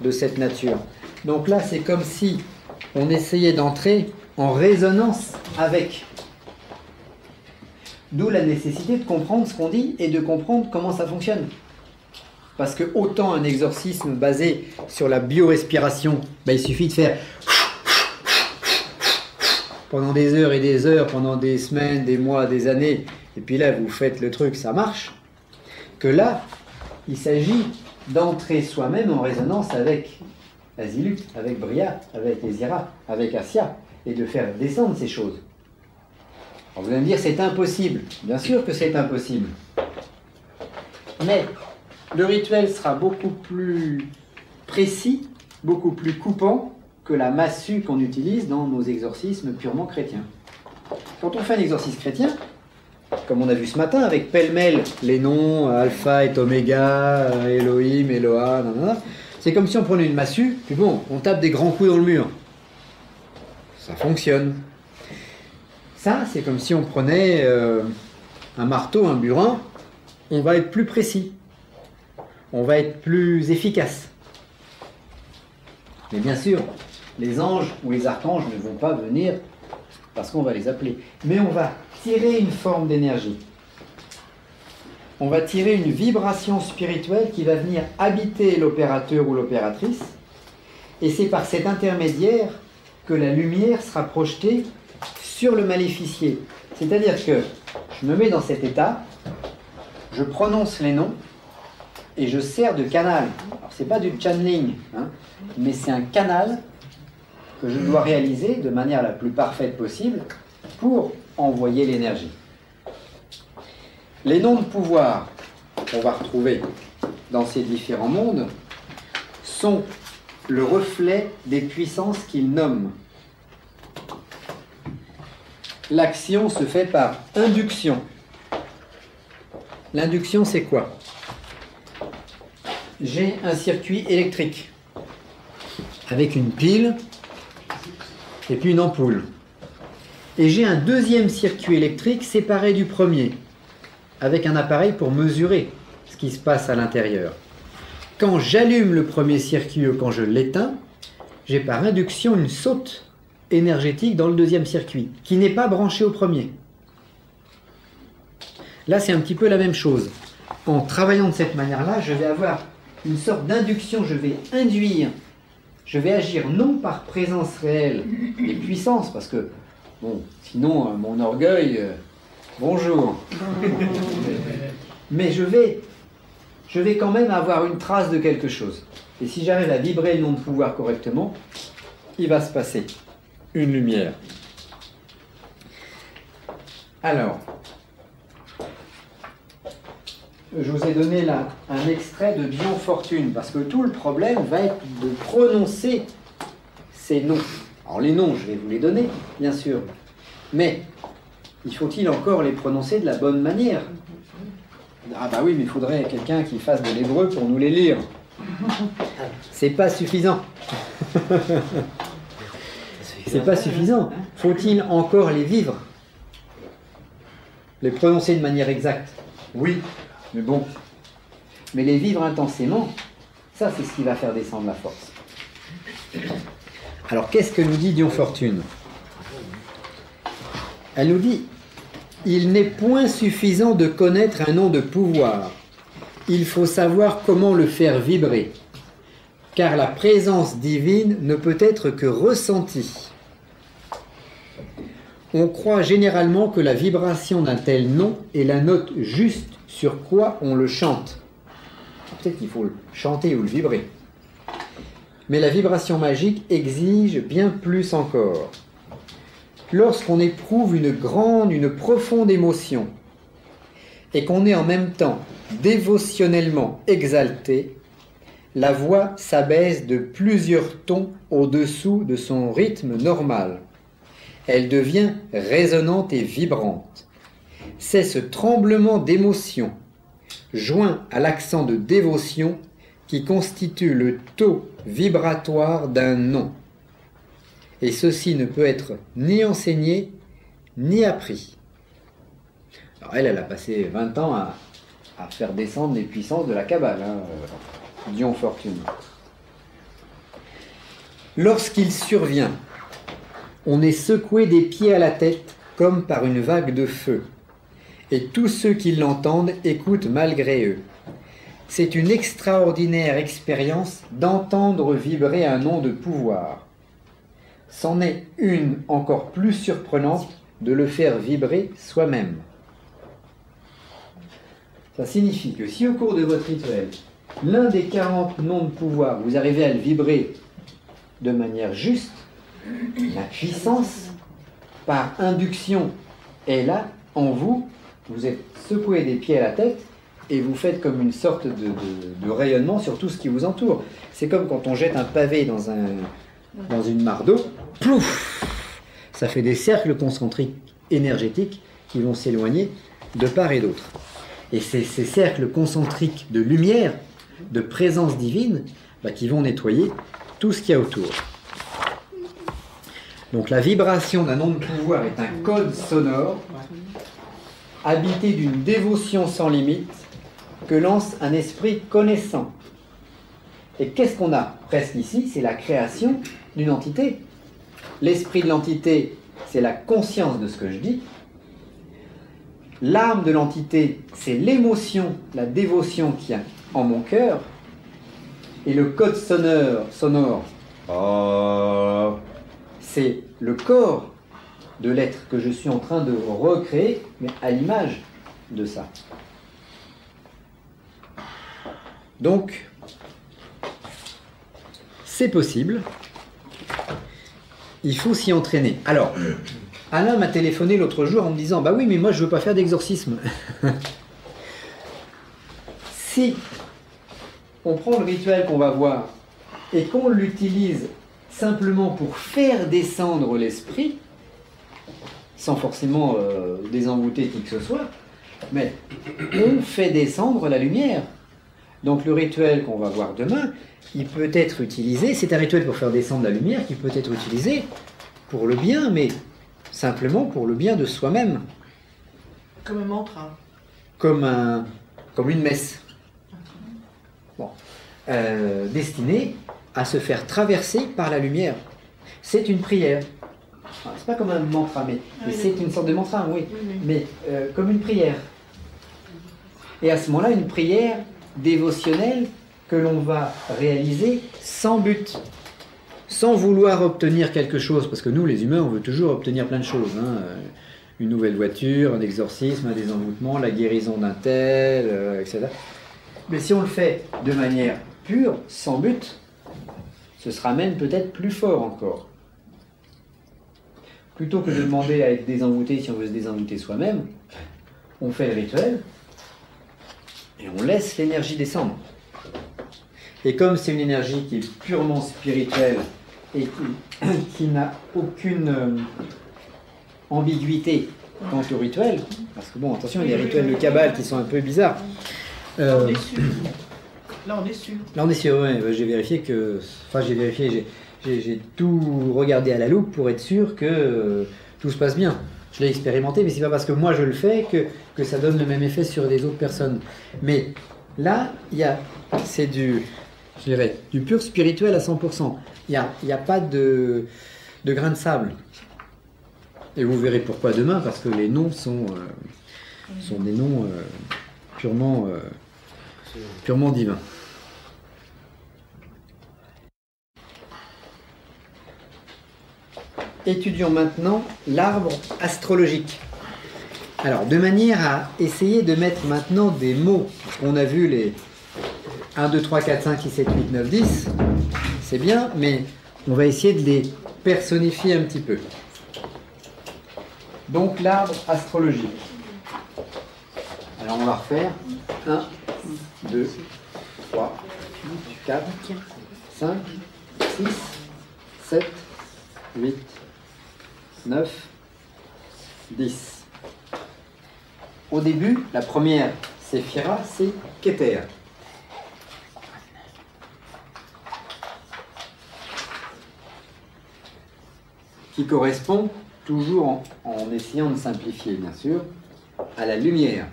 de cette nature. Donc là, c'est comme si on essayait d'entrer en résonance avec. D'où la nécessité de comprendre ce qu'on dit et de comprendre comment ça fonctionne. Parce que autant un exorcisme basé sur la biorespiration, il suffit de faire pendant des heures et des heures, pendant des semaines, des mois, des années, et puis là vous faites le truc, ça marche. Que là, il s'agit d'entrer soi-même en résonance avec Asilut, avec Bria, avec Ezira, avec Assia, et de faire descendre ces choses. Alors vous allez me dire, c'est impossible. Bien sûr que c'est impossible. Mais le rituel sera beaucoup plus précis, beaucoup plus coupant que la massue qu'on utilise dans nos exorcismes purement chrétiens. Quand on fait un exorcisme chrétien, comme on a vu ce matin, avec pêle-mêle les noms, Alpha et Oméga, Elohim, Eloah, c'est comme si on prenait une massue, puis bon, on tape des grands coups dans le mur. Ça fonctionne. Ça, c'est comme si on prenait un marteau, un burin, on va être plus précis, on va être plus efficace. Mais bien sûr, les anges ou les archanges ne vont pas venir parce qu'on va les appeler. Mais on va tirer une forme d'énergie. On va tirer une vibration spirituelle qui va venir habiter l'opérateur ou l'opératrice. Et c'est par cet intermédiaire que la lumière sera projetée sur le maléficié. C'est-à-dire que je me mets dans cet état, je prononce les noms et je sers de canal. Alors c'est pas du channeling, hein, mais c'est un canal que je dois réaliser de manière la plus parfaite possible pour envoyer l'énergie. Les noms de pouvoir qu'on va retrouver dans ces différents mondes sont le reflet des puissances qu'ils nomment. L'action se fait par induction. L'induction, c'est quoi? J'ai un circuit électrique avec une pile et puis une ampoule. Et j'ai un deuxième circuit électrique séparé du premier, avec un appareil pour mesurer ce qui se passe à l'intérieur. Quand j'allume le premier circuit ou quand je l'éteins, j'ai par induction une saute énergétique dans le deuxième circuit, qui n'est pas branché au premier. Là, c'est un petit peu la même chose. En travaillant de cette manière-là, je vais avoir une sorte d'induction, je vais induire, je vais agir non par présence réelle des puissances, parce que, bon, sinon, mon orgueil, bonjour. Mais je vais quand même avoir une trace de quelque chose. Et si j'arrive à vibrer le nom de pouvoir correctement, il va se passer une lumière. Alors, je vous ai donné là un extrait de Dion Fortune, parce que tout le problème va être de prononcer ces noms. Alors les noms, je vais vous les donner, bien sûr, mais il faut-il encore les prononcer de la bonne manière? Ah bah oui, mais il faudrait quelqu'un qui fasse de l'hébreu pour nous les lire. C'est pas suffisant. C'est pas suffisant. Faut-il encore les vivre? Les prononcer de manière exacte? Oui, mais bon. Mais les vivre intensément, ça c'est ce qui va faire descendre la force. Alors qu'est-ce que nous dit Dion Fortune? Elle nous dit: il n'est point suffisant de connaître un nom de pouvoir. Il faut savoir comment le faire vibrer. Car la présence divine ne peut être que ressentie. On croit généralement que la vibration d'un tel nom est la note juste sur quoi on le chante. Peut-être qu'il faut le chanter ou le vibrer. Mais la vibration magique exige bien plus encore. Lorsqu'on éprouve une profonde émotion et qu'on est en même temps dévotionnellement exalté, la voix s'abaisse de plusieurs tons au-dessous de son rythme normal. Elle devient résonnante et vibrante. C'est ce tremblement d'émotion, joint à l'accent de dévotion, qui constitue le taux vibratoire d'un nom. Et ceci ne peut être ni enseigné, ni appris. Alors elle a passé 20 ans à faire descendre les puissances de la Kabbale, Dion Fortune. Lorsqu'il survient, on est secoué des pieds à la tête comme par une vague de feu, et tous ceux qui l'entendent écoutent malgré eux. C'est une extraordinaire expérience d'entendre vibrer un nom de pouvoir. C'en est une encore plus surprenante de le faire vibrer soi-même. Ça signifie que si au cours de votre rituel, l'un des 40 noms de pouvoir, vous arrivez à le vibrer de manière juste, la puissance, par induction, est là, en vous, vous êtes secoué des pieds à la tête, et vous faites comme une sorte de rayonnement sur tout ce qui vous entoure. C'est comme quand on jette un pavé dans une mare d'eau, plouf, ça fait des cercles concentriques énergétiques qui vont s'éloigner de part et d'autre. Et c'est ces cercles concentriques de lumière, de présence divine, qui vont nettoyer tout ce qu'il y a autour. Donc la vibration d'un nom de pouvoir est un code sonore, habité d'une dévotion sans limite, que lance un esprit connaissant. Et qu'est-ce qu'on a presque ici? C'est la création d'une entité. L'esprit de l'entité, c'est la conscience de ce que je dis. L'âme de l'entité, c'est l'émotion, la dévotion qu'il y a en mon cœur. Et le code sonore, c'est le corps de l'être que je suis en train de recréer, mais à l'image de ça. Donc, c'est possible. Il faut s'y entraîner. Alors, Alain m'a téléphoné l'autre jour en me disant « Bah oui, mais moi je veux pas faire d'exorcisme. » Si on prend le rituel qu'on va voir et qu'on l'utilise simplement pour faire descendre l'esprit, sans forcément désenvoûter qui que ce soit, mais on fait descendre la lumière. Donc le rituel qu'on va voir demain, il peut être utilisé, c'est un rituel pour faire descendre la lumière qui peut être utilisé pour le bien, mais simplement pour le bien de soi-même. Comme un mantra. Comme une messe. Bon. Destinée à se faire traverser par la lumière. C'est une prière. C'est pas comme un mantra, mais c'est une sorte de mantra, oui. Mais comme une prière. Et à ce moment-là, une prière dévotionnelle que l'on va réaliser sans but, sans vouloir obtenir quelque chose, parce que nous, les humains, on veut toujours obtenir plein de choses, hein. Une nouvelle voiture, un exorcisme, un désenvoûtement, la guérison d'un tel, etc. Mais si on le fait de manière pure, sans but, ce sera même peut-être plus fort encore. Plutôt que de demander à être désenvoûté si on veut se désenvoûter soi-même, on fait le rituel et on laisse l'énergie descendre. Et comme c'est une énergie qui est purement spirituelle et qui n'a aucune ambiguïté quant au rituel, parce que bon, attention, il y a des rituels de Kabbale qui sont un peu bizarres. Là, on est sûr. Là, on est sûr. Là, on est sûr, ouais. J'ai vérifié que... Enfin, j'ai tout regardé à la loupe pour être sûr que tout se passe bien. Je l'ai expérimenté, mais c'est pas parce que moi je le fais que ça donne le même effet sur les autres personnes. Mais là, c'est du pur spirituel à 100%. Il n'y a pas de grain de sable. Et vous verrez pourquoi demain, parce que les noms sont des noms purement divins. Étudions maintenant l'arbre astrologique. Alors, de manière à essayer de mettre maintenant des mots, on a vu les 1, 2, 3, 4, 5, 6, 7, 8, 9, 10, c'est bien, mais on va essayer de les personnifier un petit peu. Donc, l'arbre astrologique. Alors, on va refaire 1, 2, 3, 4, 5, 6, 7, 8, 9, 10. Au début, la première séphira, c'est Keter. Qui correspond, toujours en essayant de simplifier, bien sûr, à la lumière.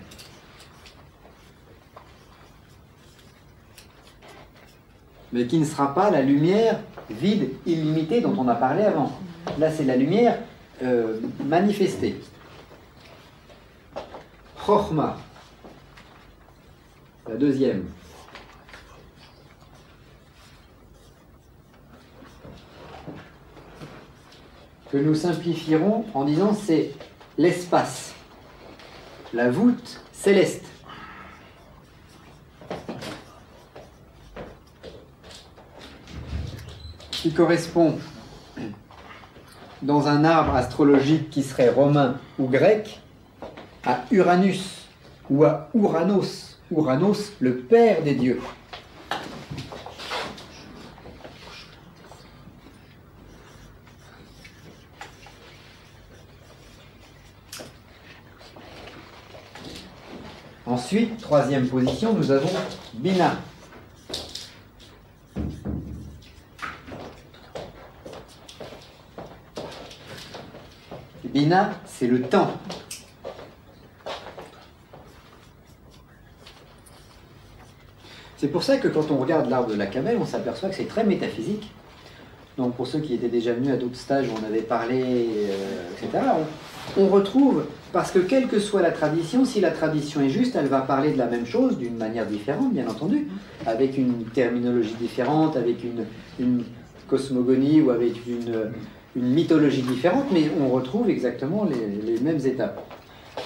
Mais qui ne sera pas la lumière vide, illimitée dont on a parlé avant. Là, c'est la lumière manifestée. Chochma, la deuxième. Que nous simplifierons en disant c'est l'espace, la voûte céleste. Qui correspond dans un arbre astrologique qui serait romain ou grec à Uranus ou à Uranos. Uranos, le père des dieux. Ensuite, troisième position, nous avons Bina. Bina, c'est le temps. C'est pour ça que quand on regarde l'arbre de la Kabbale, on s'aperçoit que c'est très métaphysique. Donc pour ceux qui étaient déjà venus à d'autres stages où on avait parlé, etc., on retrouve, parce que quelle que soit la tradition, si la tradition est juste, elle va parler de la même chose d'une manière différente, bien entendu, avec une terminologie différente, avec une cosmogonie ou avec une mythologie différente, mais on retrouve exactement les mêmes étapes.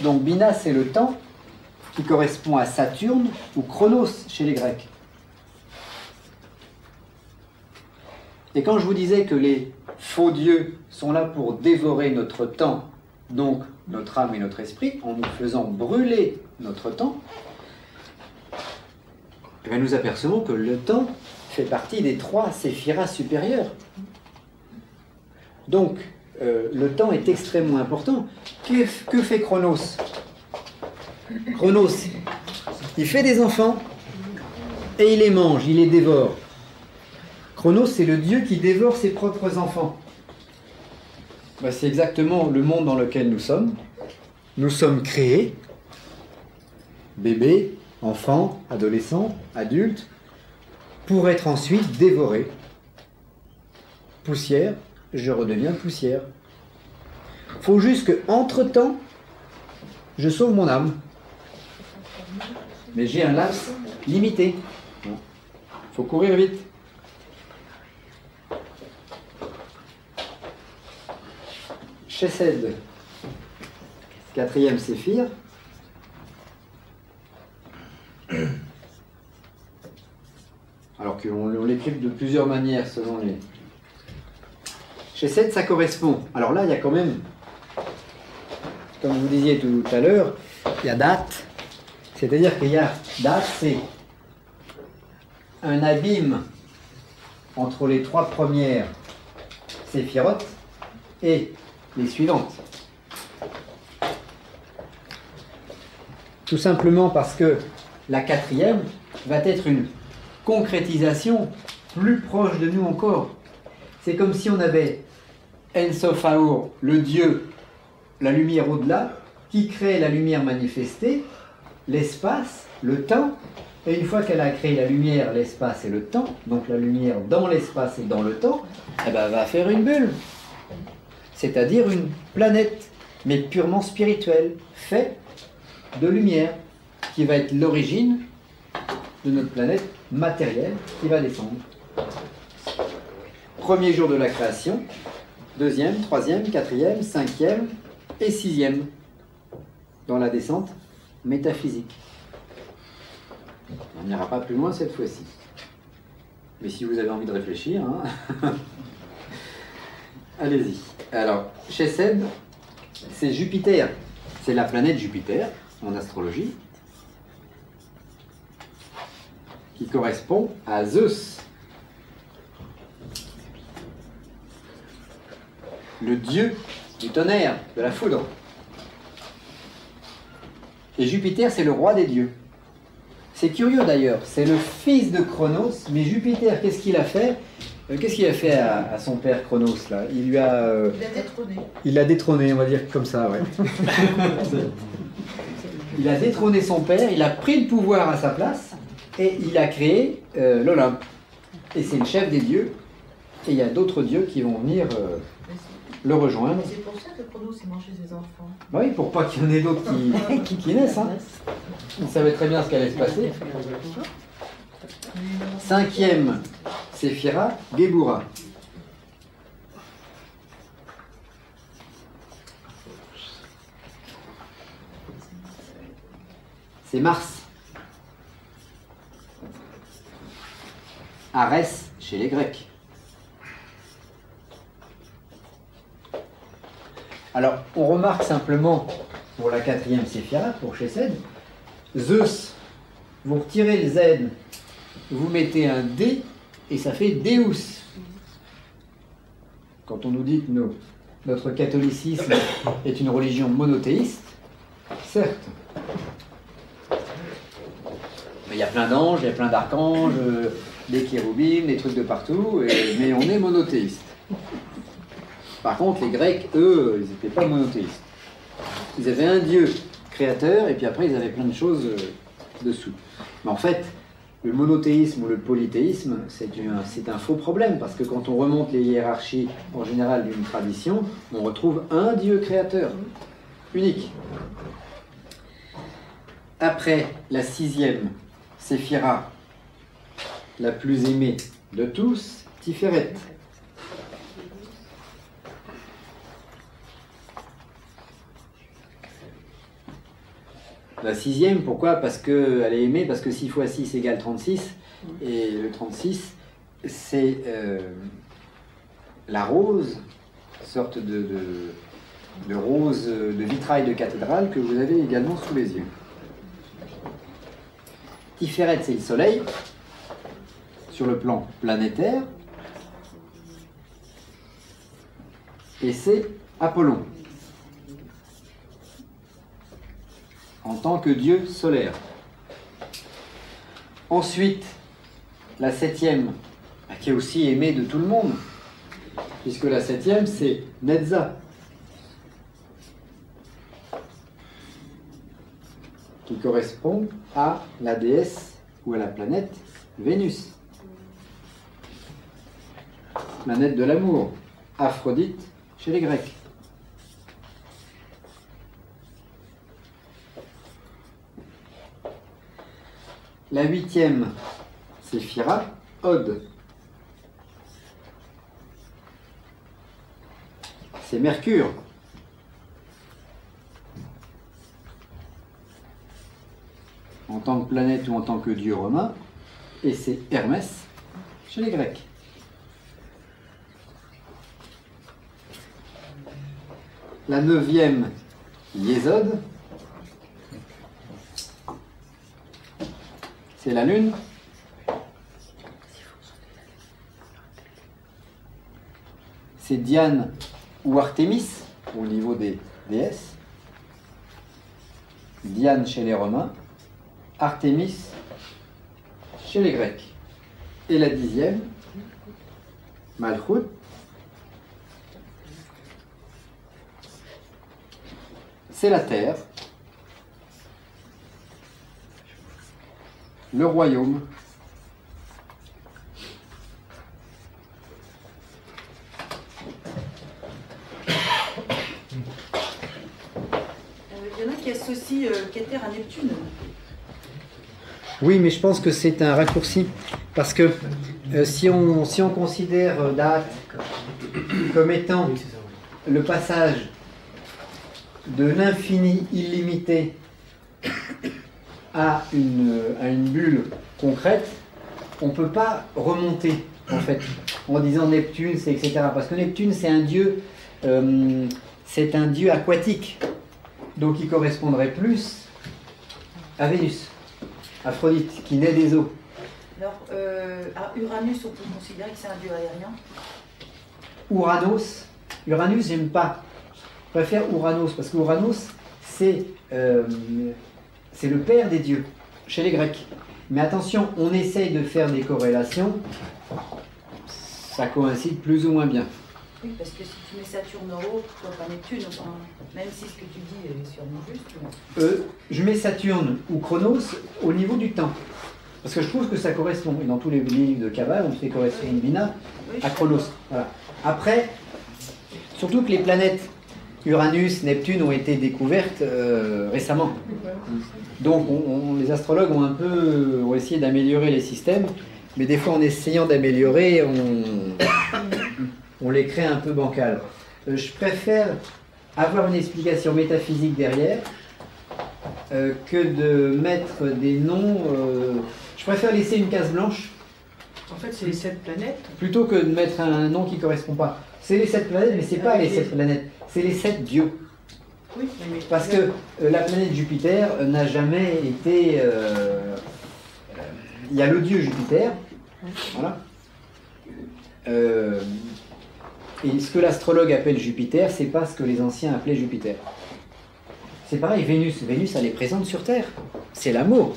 Donc Bina, c'est le temps qui correspond à Saturne ou Chronos chez les Grecs. Et quand je vous disais que les faux dieux sont là pour dévorer notre temps, donc notre âme et notre esprit, en nous faisant brûler notre temps, eh bien nous apercevons que le temps fait partie des 3 séphiras supérieurs. Donc, le temps est extrêmement important. Que fait Chronos? Chronos, il fait des enfants et il les mange, il les dévore. Chronos, c'est le dieu qui dévore ses propres enfants. Ben, c'est exactement le monde dans lequel nous sommes. Nous sommes créés, bébés, enfants, adolescents, adultes, pour être ensuite dévorés. Poussière, je redeviens poussière. Il faut juste qu'entre-temps, je sauve mon âme. Mais j'ai un laps limité. Il faut courir vite. Chesed, 4e séphir. Alors qu'on l'écrit de plusieurs manières selon les... Chesed, ça correspond. Alors là, il y a quand même, comme vous disiez tout à l'heure, il y a date. C'est-à-dire qu'il y a date, c'est un abîme entre les 3 premières séphirotes et les suivantes. Tout simplement parce que la 4e va être une concrétisation plus proche de nous encore. C'est comme si on avait En Sof Aur, le Dieu, la lumière au-delà, qui crée la lumière manifestée, l'espace, le temps, et une fois qu'elle a créé la lumière, l'espace et le temps, donc la lumière dans l'espace et dans le temps, eh ben, elle va faire une bulle. C'est-à-dire une planète, mais purement spirituelle, faite de lumière, qui va être l'origine de notre planète matérielle qui va descendre. Premier jour de la création, 2e, 3e, 4e, 5e et 6e dans la descente métaphysique. On n'ira pas plus loin cette fois-ci. Mais si vous avez envie de réfléchir, hein, allez-y. Alors, Chesed, c'est Jupiter. C'est la planète Jupiter en astrologie qui correspond à Zeus, le dieu du tonnerre, de la foudre. Et Jupiter, c'est le roi des dieux. C'est curieux d'ailleurs, c'est le fils de Chronos, mais Jupiter, qu'est-ce qu'il a fait? Qu'est-ce qu'il a fait à son père Chronos là? Il lui a... Il a détrôné. Il l'a détrôné, on va dire comme ça, ouais. Il a détrôné son père, il a pris le pouvoir à sa place, et il a créé l'Olympe. Et c'est le chef des dieux, et il y a d'autres dieux qui vont venir le rejoindre. Mais c'est pour ça que Chronos s'est mangé ses enfants. Oui, pour pas qu'il y en ait d'autres qui naissent. Hein. Il savait très bien ce qu'allait se passer. 5e séphira, Géboura. C'est Mars. Arès chez les Grecs. Alors, on remarque simplement pour la 4e séphira, pour Chesed, Zeus, vous retirez le Z, vous mettez un D et ça fait Deus. Quand on nous dit que notre catholicisme est une religion monothéiste, certes, mais il y a plein d'anges, il y a plein d'archanges, des kéroubim, des trucs de partout, mais on est monothéiste. Par contre, les Grecs, eux, ils n'étaient pas monothéistes. Ils avaient un dieu créateur, et puis après, ils avaient plein de choses dessous. Mais en fait, le monothéisme ou le polythéisme, c'est un faux problème, parce que quand on remonte les hiérarchies, en général, d'une tradition, on retrouve un dieu créateur, unique. Après, la 6e séphira, la plus aimée de tous, Tiferet. La sixième, pourquoi? Parce qu'elle est aimée, parce que 6 fois 6 égale 36. Et le 36, c'est la rose, sorte de rose de vitrail de cathédrale que vous avez également sous les yeux. Tiferet, c'est le soleil, sur le plan planétaire. Et c'est Apollon, en tant que dieu solaire. Ensuite, la septième, qui est aussi aimée de tout le monde, puisque la septième, c'est Netza, qui correspond à la déesse ou à la planète Vénus, planète de l'amour, Aphrodite chez les Grecs. La huitième, c'est Phira, Ode. C'est Mercure. En tant que planète ou en tant que dieu romain. Et c'est Hermès chez les Grecs. La neuvième, Yésode. C'est la Lune. C'est Diane ou Artémis au niveau des déesses. Diane chez les Romains, Artémis chez les Grecs. Et la dixième, Malchut, c'est la terre, le royaume. Il y en a qui associent Keter à Neptune. Oui, mais je pense que c'est un raccourci. Parce que si on considère Da'at comme étant le passage de l'infini illimité à une bulle concrète, on ne peut pas remonter, en fait, en disant Neptune, c'est etc. Parce que Neptune, c'est un dieu aquatique. Donc il correspondrait plus à Vénus, Aphrodite, qui naît des eaux. Alors, à Uranus, on peut considérer que c'est un dieu aérien. Uranus, j'aime pas. Je préfère Uranos, parce que Uranos, c'est le père des dieux, chez les Grecs. Mais attention, on essaye de faire des corrélations, ça coïncide plus ou moins bien. Oui, parce que si tu mets Saturne en haut, tu vois pas Neptune, enfin, même si ce que tu dis est sûrement juste. Je mets Saturne ou Chronos au niveau du temps. Parce que je trouve que ça correspond. Et dans tous les livres de Kabbalah, on fait correspondre Bina à Chronos. Voilà. Après, surtout que les planètes Uranus, Neptune ont été découvertes récemment. Donc les astrologues ont essayé d'améliorer les systèmes, mais des fois en essayant d'améliorer, on les crée un peu bancales. Je préfère avoir une explication métaphysique derrière que de mettre des noms. Je préfère laisser une case blanche. En fait, c'est les 7 planètes. Plutôt que de mettre un nom qui ne correspond pas. C'est les 7 planètes, mais c'est pas les 7 planètes. C'est les 7 dieux. Oui, mais parce que la planète Jupiter n'a jamais été... il y a le dieu Jupiter. Voilà. Et ce que l'astrologue appelle Jupiter, c'est pas ce que les anciens appelaient Jupiter. C'est pareil, Vénus. Vénus, elle est présente sur Terre. C'est l'amour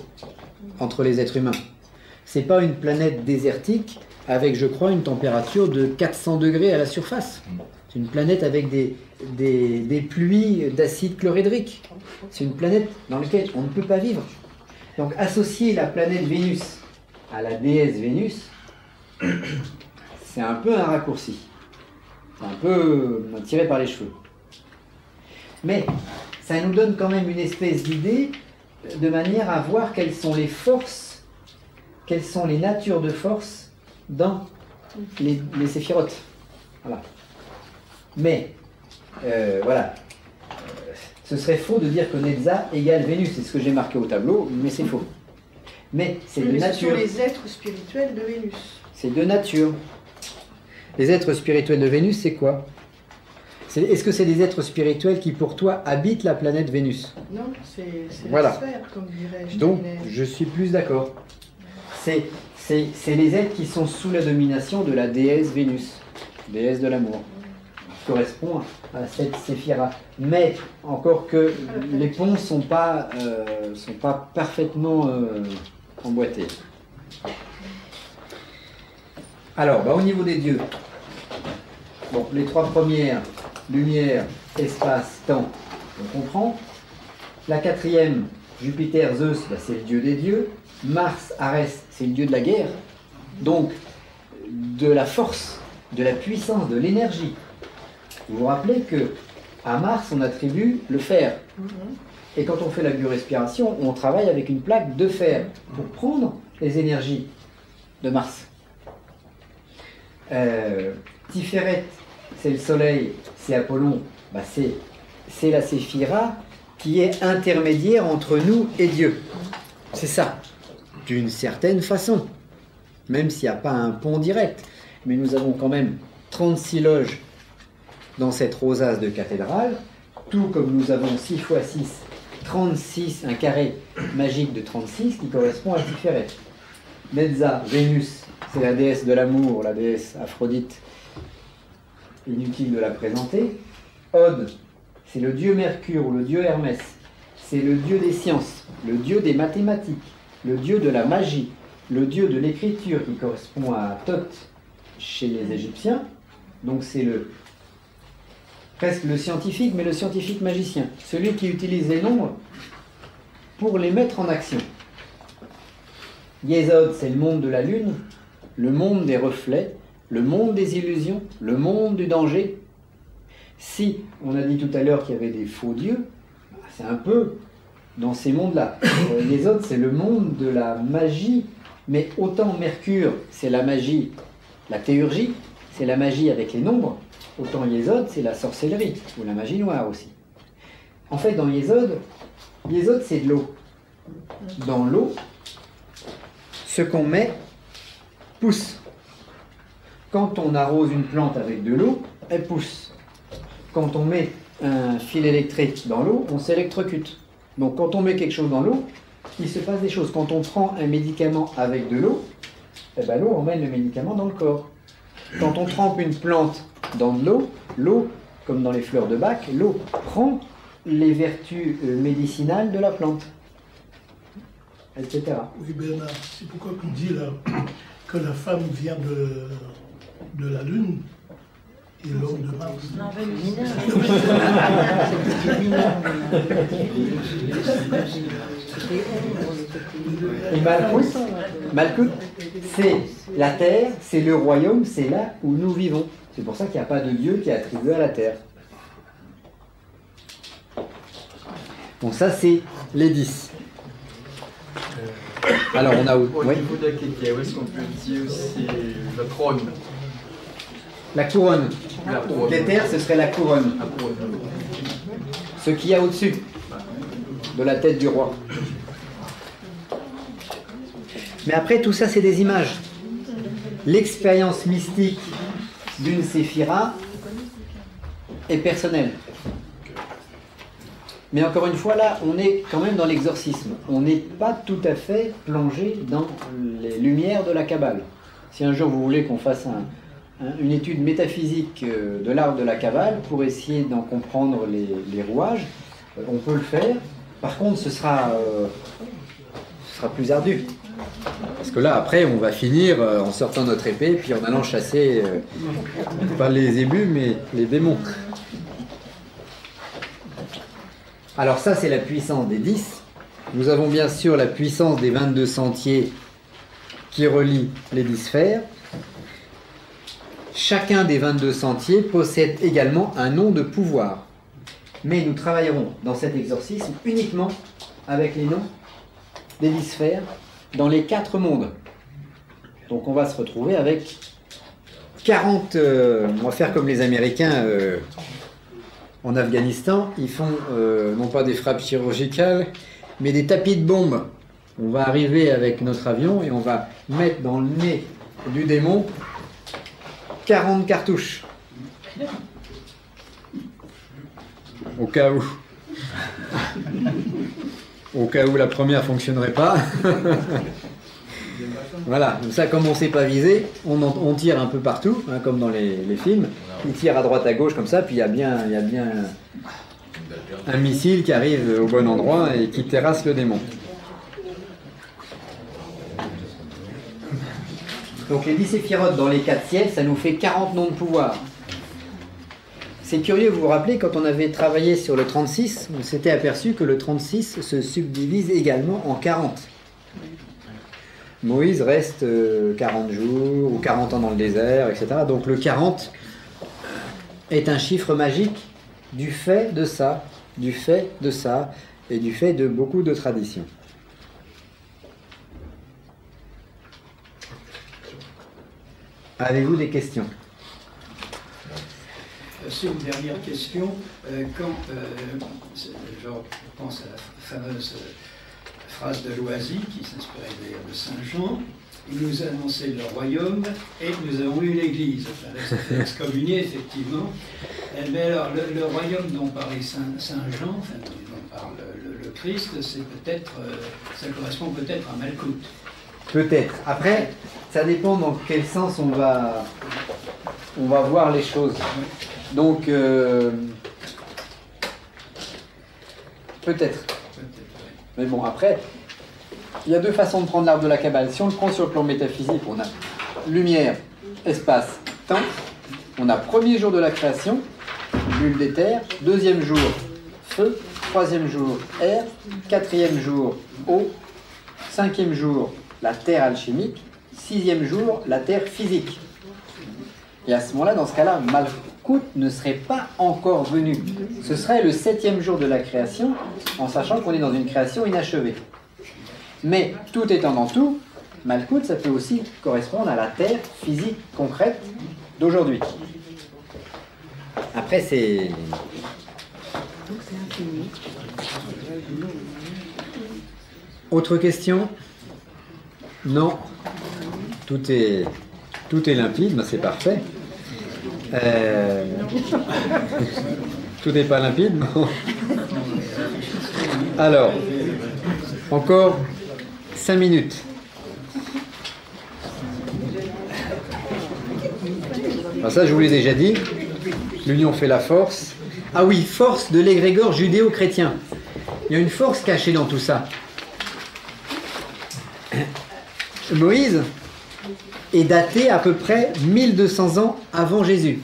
entre les êtres humains. C'est pas une planète désertique avec, je crois, une température de 400 degrés à la surface. C'est une planète avec des pluies d'acide chlorhydrique. C'est une planète dans laquelle on ne peut pas vivre. Donc associer la planète Vénus à la déesse Vénus, c'est un peu un raccourci. C'est un peu tiré par les cheveux. Mais ça nous donne quand même une espèce d'idée de manière à voir quelles sont les forces, quelles sont les natures de force dans les séphirotes. Voilà. Mais, voilà. ce serait faux de dire que Netza égale Vénus. C'est ce que j'ai marqué au tableau, mais c'est faux. Mais c'est de nature. Ce sont les êtres spirituels de Vénus. C'est de nature. Les êtres spirituels de Vénus, c'est quoi? Est-ce que c'est des êtres spirituels qui, pour toi, habitent la planète Vénus? Non, c'est voilà. la sphère, comme dirait Donc, je suis plus d'accord. C'est les êtres qui sont sous la domination de la déesse Vénus, déesse de l'amour, qui correspond à cette séphira. Mais, encore que les ponts ne sont pas parfaitement emboîtés. Alors, au niveau des dieux, bon, les trois premières, lumière, espace, temps, on comprend. La quatrième, Jupiter, Zeus, c'est le dieu des dieux. Mars, Arès, c'est le dieu de la guerre. Donc, de la force, de la puissance, de l'énergie. Vous vous rappelez que à Mars, on attribue le fer. Et quand on fait la biorespiration, on travaille avec une plaque de fer pour prendre les énergies de Mars. Tiferet, c'est le soleil, c'est Apollon, c'est la séphira qui est intermédiaire entre nous et Dieu. C'est ça, d'une certaine façon, même s'il n'y a pas un pont direct. Mais nous avons quand même 36 loges dans cette rosace de cathédrale, tout comme nous avons 6 x 6, 36, un carré magique de 36 qui correspond à Tiferet. Netza, Vénus, c'est la déesse de l'amour, la déesse Aphrodite. Inutile de la présenter. Od, c'est le dieu Mercure ou le dieu Hermès. C'est le dieu des sciences, le dieu des mathématiques, le dieu de la magie, le dieu de l'écriture qui correspond à Thoth chez les Égyptiens. Donc c'est presque le scientifique, mais le scientifique magicien. Celui qui utilise les nombres pour les mettre en action. Yesod, c'est le monde de la lune, le monde des reflets, le monde des illusions, le monde du danger. Si on a dit tout à l'heure qu'il y avait des faux dieux, c'est un peu dans ces mondes-là. Yesod, c'est le monde de la magie, mais autant Mercure, c'est la magie, la théurgie, c'est la magie avec les nombres, autant Yesod, c'est la sorcellerie, ou la magie noire aussi. En fait, dans Yesod, c'est de l'eau. Dans l'eau, ce qu'on met pousse. Quand on arrose une plante avec de l'eau, elle pousse. Quand on met un fil électrique dans l'eau, on s'électrocute. Donc quand on met quelque chose dans l'eau, il se passe des choses. Quand on prend un médicament avec de l'eau, l'eau emmène le médicament dans le corps. Quand on trempe une plante dans de l'eau, comme dans les fleurs de Bach, l'eau prend les vertus médicinales de la plante, etc. Oui, Bernard, c'est pourquoi tu dis là que la femme vient de la Lune et l'homme de Mars. Non, Et Malkout, c'est la terre, c'est le royaume, c'est là où nous vivons. C'est pour ça qu'il n'y a pas de Dieu qui est attribué à la terre. Bon, ça c'est les 10. Alors on a au niveau de la Kétia, où est-ce qu'on peut dire c'est la couronne? La couronne. La couronne. Kéter, ce serait la couronne. La couronne. Ce qu'il y a au-dessus de la tête du roi. Mais après, tout ça, c'est des images. L'expérience mystique d'une séphira est personnelle. Mais encore une fois, là, on est quand même dans l'exorcisme. On n'est pas tout à fait plongé dans les lumières de la Kabbale. Si un jour vous voulez qu'on fasse une étude métaphysique de l'art de la Kabbale pour essayer d'en comprendre les rouages, on peut le faire. Par contre, ce sera plus ardu. Parce que là, après, on va finir en sortant notre épée, puis en allant chasser, pas les ébus, mais les démons. Alors ça, c'est la puissance des 10. Nous avons bien sûr la puissance des 22 sentiers qui relient les 10 sphères. Chacun des 22 sentiers possède également un nom de pouvoir. Mais nous travaillerons dans cet exorcisme uniquement avec les noms des 10 sphères dans les 4 mondes. Donc on va se retrouver avec 40... on va faire comme les Américains... en Afghanistan, ils font non pas des frappes chirurgicales, mais des tapis de bombes. On va arriver avec notre avion et on va mettre dans le nez du démon 40 cartouches. Au cas où. Au cas où la première ne fonctionnerait pas. Voilà, comme ça, comme on ne sait pas viser, on tire un peu partout, hein, comme dans les films. Il tire à droite, à gauche, comme ça, puis il y a bien un missile qui arrive au bon endroit et qui terrasse le démon. Donc les 10 séphirotes dans les 4 ciels, ça nous fait 40 noms de pouvoir. C'est curieux, vous vous rappelez, quand on avait travaillé sur le 36, on s'était aperçu que le 36 se subdivise également en 40. Moïse reste 40 jours ou 40 ans dans le désert, etc. Donc le 40 est un chiffre magique du fait de ça, du fait de ça et du fait de beaucoup de traditions. Avez-vous des questions? C'est une dernière question. Quand je pense à la fameuse phrase de Loisy, qui s'inspirait d'ailleurs de Saint Jean, il nous a annoncé le royaume et nous avons eu l'Église. Enfin, là, ça fait excommunier, effectivement. Mais alors, le royaume dont parlait Saint Jean, enfin, dont parle le Christ, c'est peut-être, ça correspond peut-être à Malkout. Peut-être. Après, ça dépend dans quel sens on va voir les choses. Donc, peut-être. Mais bon, après, il y a deux façons de prendre l'arbre de la Kabbale. Si on le prend sur le plan métaphysique, on a lumière, espace, temps. On a premier jour de la création, bulle d'éther. Deuxième jour, feu. Troisième jour, air. Quatrième jour, eau. Cinquième jour, la terre alchimique. Sixième jour, la terre physique. Et à ce moment-là, dans ce cas-là, Malkout ne serait pas encore venu. Ce serait le 7e jour de la création, en sachant qu'on est dans une création inachevée. Mais tout étant dans tout, Malkout, ça peut aussi correspondre à la terre physique concrète d'aujourd'hui. Après, c'est... Autre question? Non. Tout est limpide, ben c'est parfait. Tout n'est pas limpide, non. Alors, encore 5 minutes. Alors ça, je vous l'ai déjà dit. L'union fait la force. Ah oui, force de l'égrégore judéo-chrétien. Il y a une force cachée dans tout ça. Moïse est daté à peu près 1200 ans avant Jésus.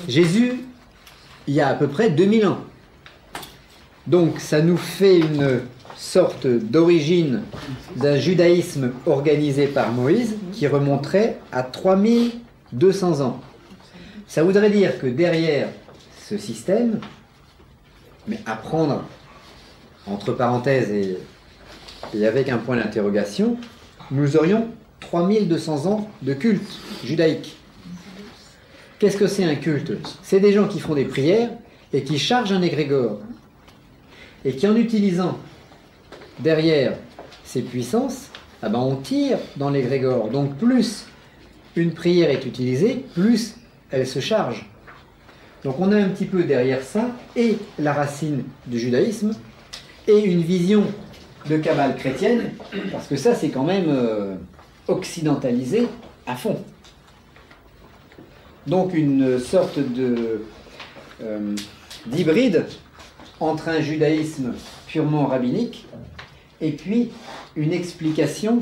Jésus, il y a à peu près 2000 ans. Donc ça nous fait une sorte d'origine d'un judaïsme organisé par Moïse qui remonterait à 3200 ans. Ça voudrait dire que derrière ce système, mais à prendre entre parenthèses et avec un point d'interrogation, nous aurions 3200 ans de culte judaïque. Qu'est-ce que c'est un culte? C'est des gens qui font des prières et qui chargent un égrégore. Et qui, en utilisant derrière ces puissances, ah ben on tire dans l'égrégore. Donc plus une prière est utilisée, plus elle se charge. Donc on a un petit peu derrière ça et la racine du judaïsme et une vision de Kabbale chrétienne, parce que ça c'est quand même occidentalisé à fond. Donc une sorte d'hybride entre un judaïsme purement rabbinique et puis une explication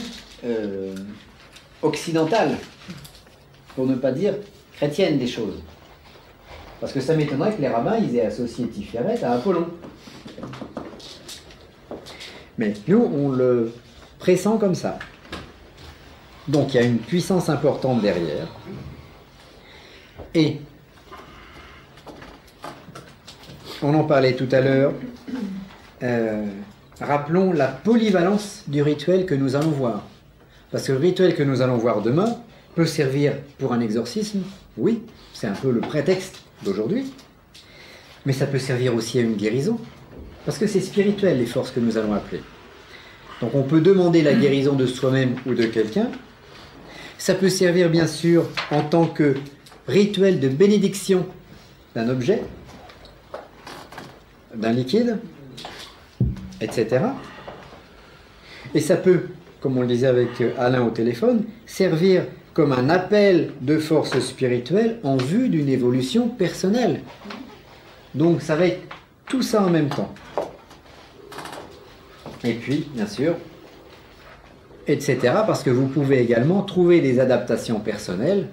occidentale, pour ne pas dire chrétienne des choses. Parce que ça m'étonnerait que les rabbins ils aient associé Tiferet à Apollon. Mais nous, on le pressent comme ça. Donc il y a une puissance importante derrière. Et on en parlait tout à l'heure. Rappelons la polyvalence du rituel que nous allons voir. Parce que le rituel que nous allons voir demain, peut servir pour un exorcisme, oui, c'est un peu le prétexte d'aujourd'hui, mais ça peut servir aussi à une guérison, parce que c'est spirituel les forces que nous allons appeler. Donc on peut demander la guérison de soi-même ou de quelqu'un. Ça peut servir bien sûr en tant que rituel de bénédiction d'un objet, d'un liquide, etc. Et ça peut, comme on le disait avec Alain au téléphone, servir comme un appel de force spirituelle en vue d'une évolution personnelle. Donc ça va être tout ça en même temps. Et puis, bien sûr, etc. Parce que vous pouvez également trouver des adaptations personnelles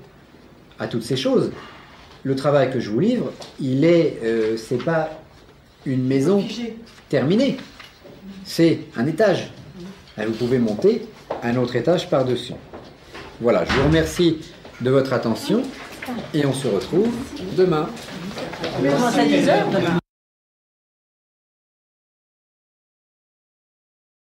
à toutes ces choses. Le travail que je vous livre, c'est pas une maison terminée. C'est un étage. Et vous pouvez monter un autre étage par-dessus. Voilà, je vous remercie de votre attention et on se retrouve demain. On commence à 10h demain.